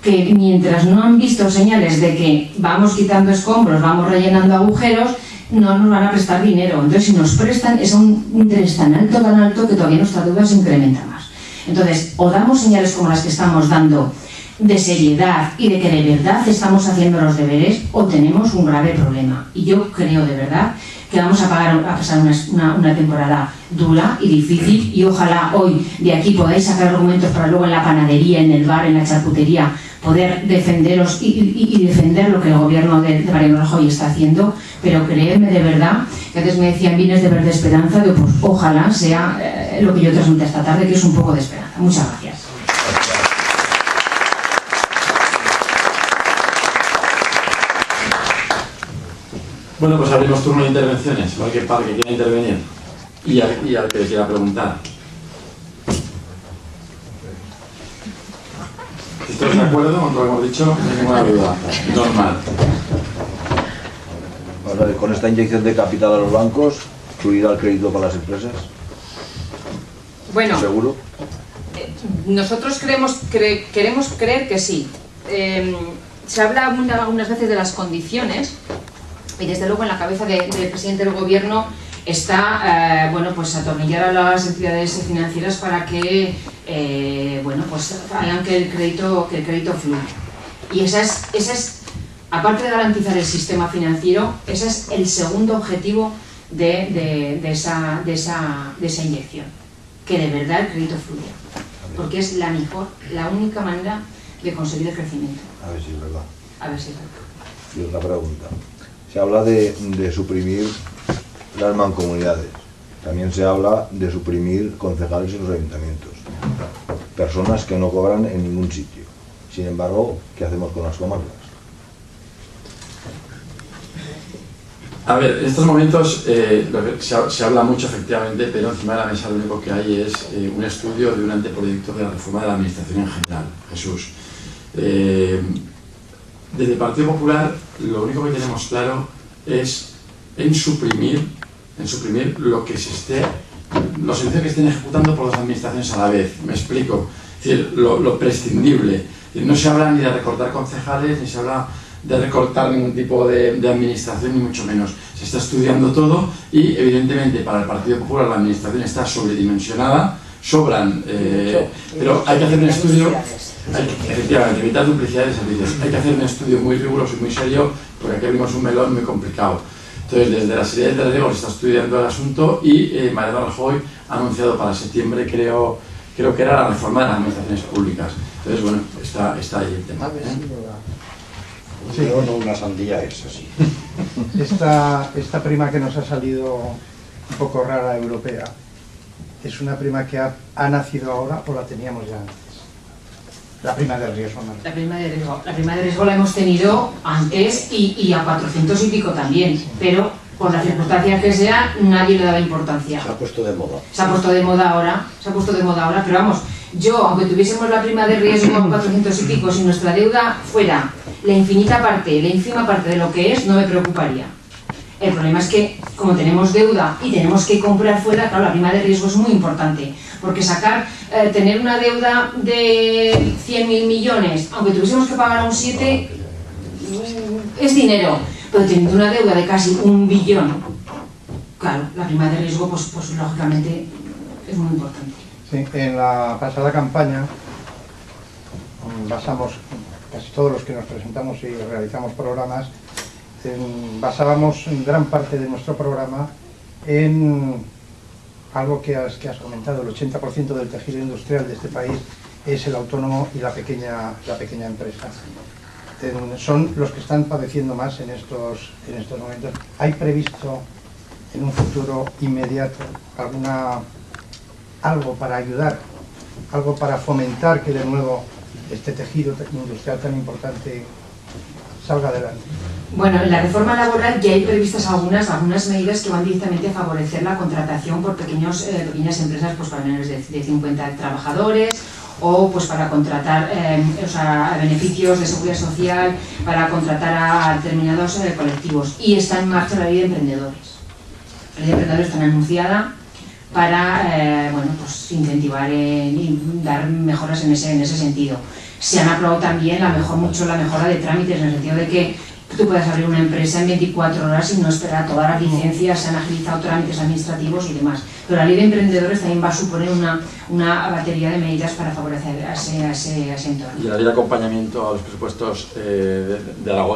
que mientras no han visto señales de que vamos quitando escombros, vamos rellenando agujeros, no nos van a prestar dinero. Entonces, si nos prestan, es un interés tan alto que todavía nuestra deuda se incrementa más. Entonces, o damos señales como las que estamos dando de seriedad y de que de verdad estamos haciendo los deberes, o tenemos un grave problema. Y yo creo de verdad que vamos a pasar una temporada dura y difícil, y ojalá hoy de aquí podáis sacar argumentos para luego en la panadería, en el bar, en la charcutería, poder defenderos y defender lo que el gobierno de Mariano Rajoy está haciendo. Pero creedme de verdad, que antes me decían vienes de verde esperanza, pues ojalá sea lo que yo transmito esta tarde, que es un poco de esperanza. Muchas gracias. Bueno, pues abrimos turno de intervenciones, para el que quiera intervenir y al que quiera preguntar. Si ¿Estás de acuerdo con lo que hemos dicho? No hay ninguna duda. Normal. Con esta inyección de capital a los bancos, ¿fluirá el crédito para las empresas? Bueno, ¿Seguro? Nosotros queremos creer que sí. Se habla algunas veces de las condiciones, y desde luego en la cabeza del presidente del gobierno está pues atornillar a las entidades financieras para que pues hagan que el crédito fluya. Y esa es, aparte de garantizar el sistema financiero, ese es el segundo objetivo de esa inyección, que de verdad el crédito fluya, porque es la única manera de conseguir el crecimiento. A ver si es verdad. A ver si es verdad. Y otra pregunta. Se habla de suprimir las mancomunidades. También se habla de suprimir concejales en los ayuntamientos. Personas que no cobran en ningún sitio. Sin embargo, ¿qué hacemos con las comarcas? A ver, en estos momentos se habla mucho efectivamente, pero encima de la mesa lo único que hay es un estudio de un anteproyecto de la reforma de la administración en general. Jesús. Desde el Partido Popular lo único que tenemos claro es en suprimir lo que los servicios que estén ejecutando por las administraciones a la vez. Me explico. Es decir, lo prescindible. Es decir, no se habla ni de recortar concejales, ni se habla de recortar ningún tipo de administración, ni mucho menos. Se está estudiando todo y, evidentemente, para el Partido Popular la administración está sobredimensionada, sobran, pero hay que hacer un estudio. Efectivamente, evitar duplicidad de servicios. Hay que hacer un estudio muy riguroso y muy serio, porque aquí abrimos un melón muy complicado. Entonces, desde la Secretaría de Riego se está estudiando el asunto y Mariano Rajoy ha anunciado para septiembre, creo que era la reforma de las administraciones públicas. Entonces, bueno, está ahí el tema. Sí. Yo no, una sandía es así. Esta prima que nos ha salido un poco rara, europea, ¿es una prima que ha nacido ahora o la teníamos ya antes? La prima de riesgo, ¿no? La prima de riesgo la hemos tenido antes y a 400 y pico también, pero por las circunstancias que sea, nadie le daba importancia. Se ha puesto de moda. Se ha puesto de moda ahora, pero vamos, yo, aunque tuviésemos la prima de riesgo a 400 y pico, si nuestra deuda fuera la ínfima parte de lo que es, no me preocuparía. El problema es que, como tenemos deuda y tenemos que comprar fuera, claro, la prima de riesgo es muy importante, porque tener una deuda de 100.000 millones, aunque tuviésemos que pagar a un 7, es dinero, pero teniendo una deuda de casi 1 billón, claro, la prima de riesgo, pues lógicamente, es muy importante. Sí, en la pasada campaña basamos, casi todos los que nos presentamos y realizamos programas, basábamos gran parte de nuestro programa en algo que has comentado. El 80% del tejido industrial de este país es el autónomo y la pequeña empresa. Son los que están padeciendo más en estos momentos. ¿Hay previsto en un futuro inmediato algo para ayudar, algo para fomentar que de nuevo este tejido industrial tan importante salga adelante? Bueno, en la reforma laboral ya hay previstas algunas medidas que van directamente a favorecer la contratación por pequeñas empresas, pues para menos de 50 trabajadores, o pues para contratar beneficios de seguridad social, para contratar a determinados colectivos. Y está en marcha la ley de emprendedores. La ley de emprendedores está anunciada para pues incentivar y dar mejoras en ese sentido. Se han aprobado también la mejora de trámites, en el sentido de que tú puedes abrir una empresa en 24 horas y no esperar todas las licencias, se han agilizado trámites administrativos y demás. Pero la ley de emprendedores también va a suponer una batería de medidas para favorecer a ese entorno. Y la ley de acompañamiento a los presupuestos de Aragón.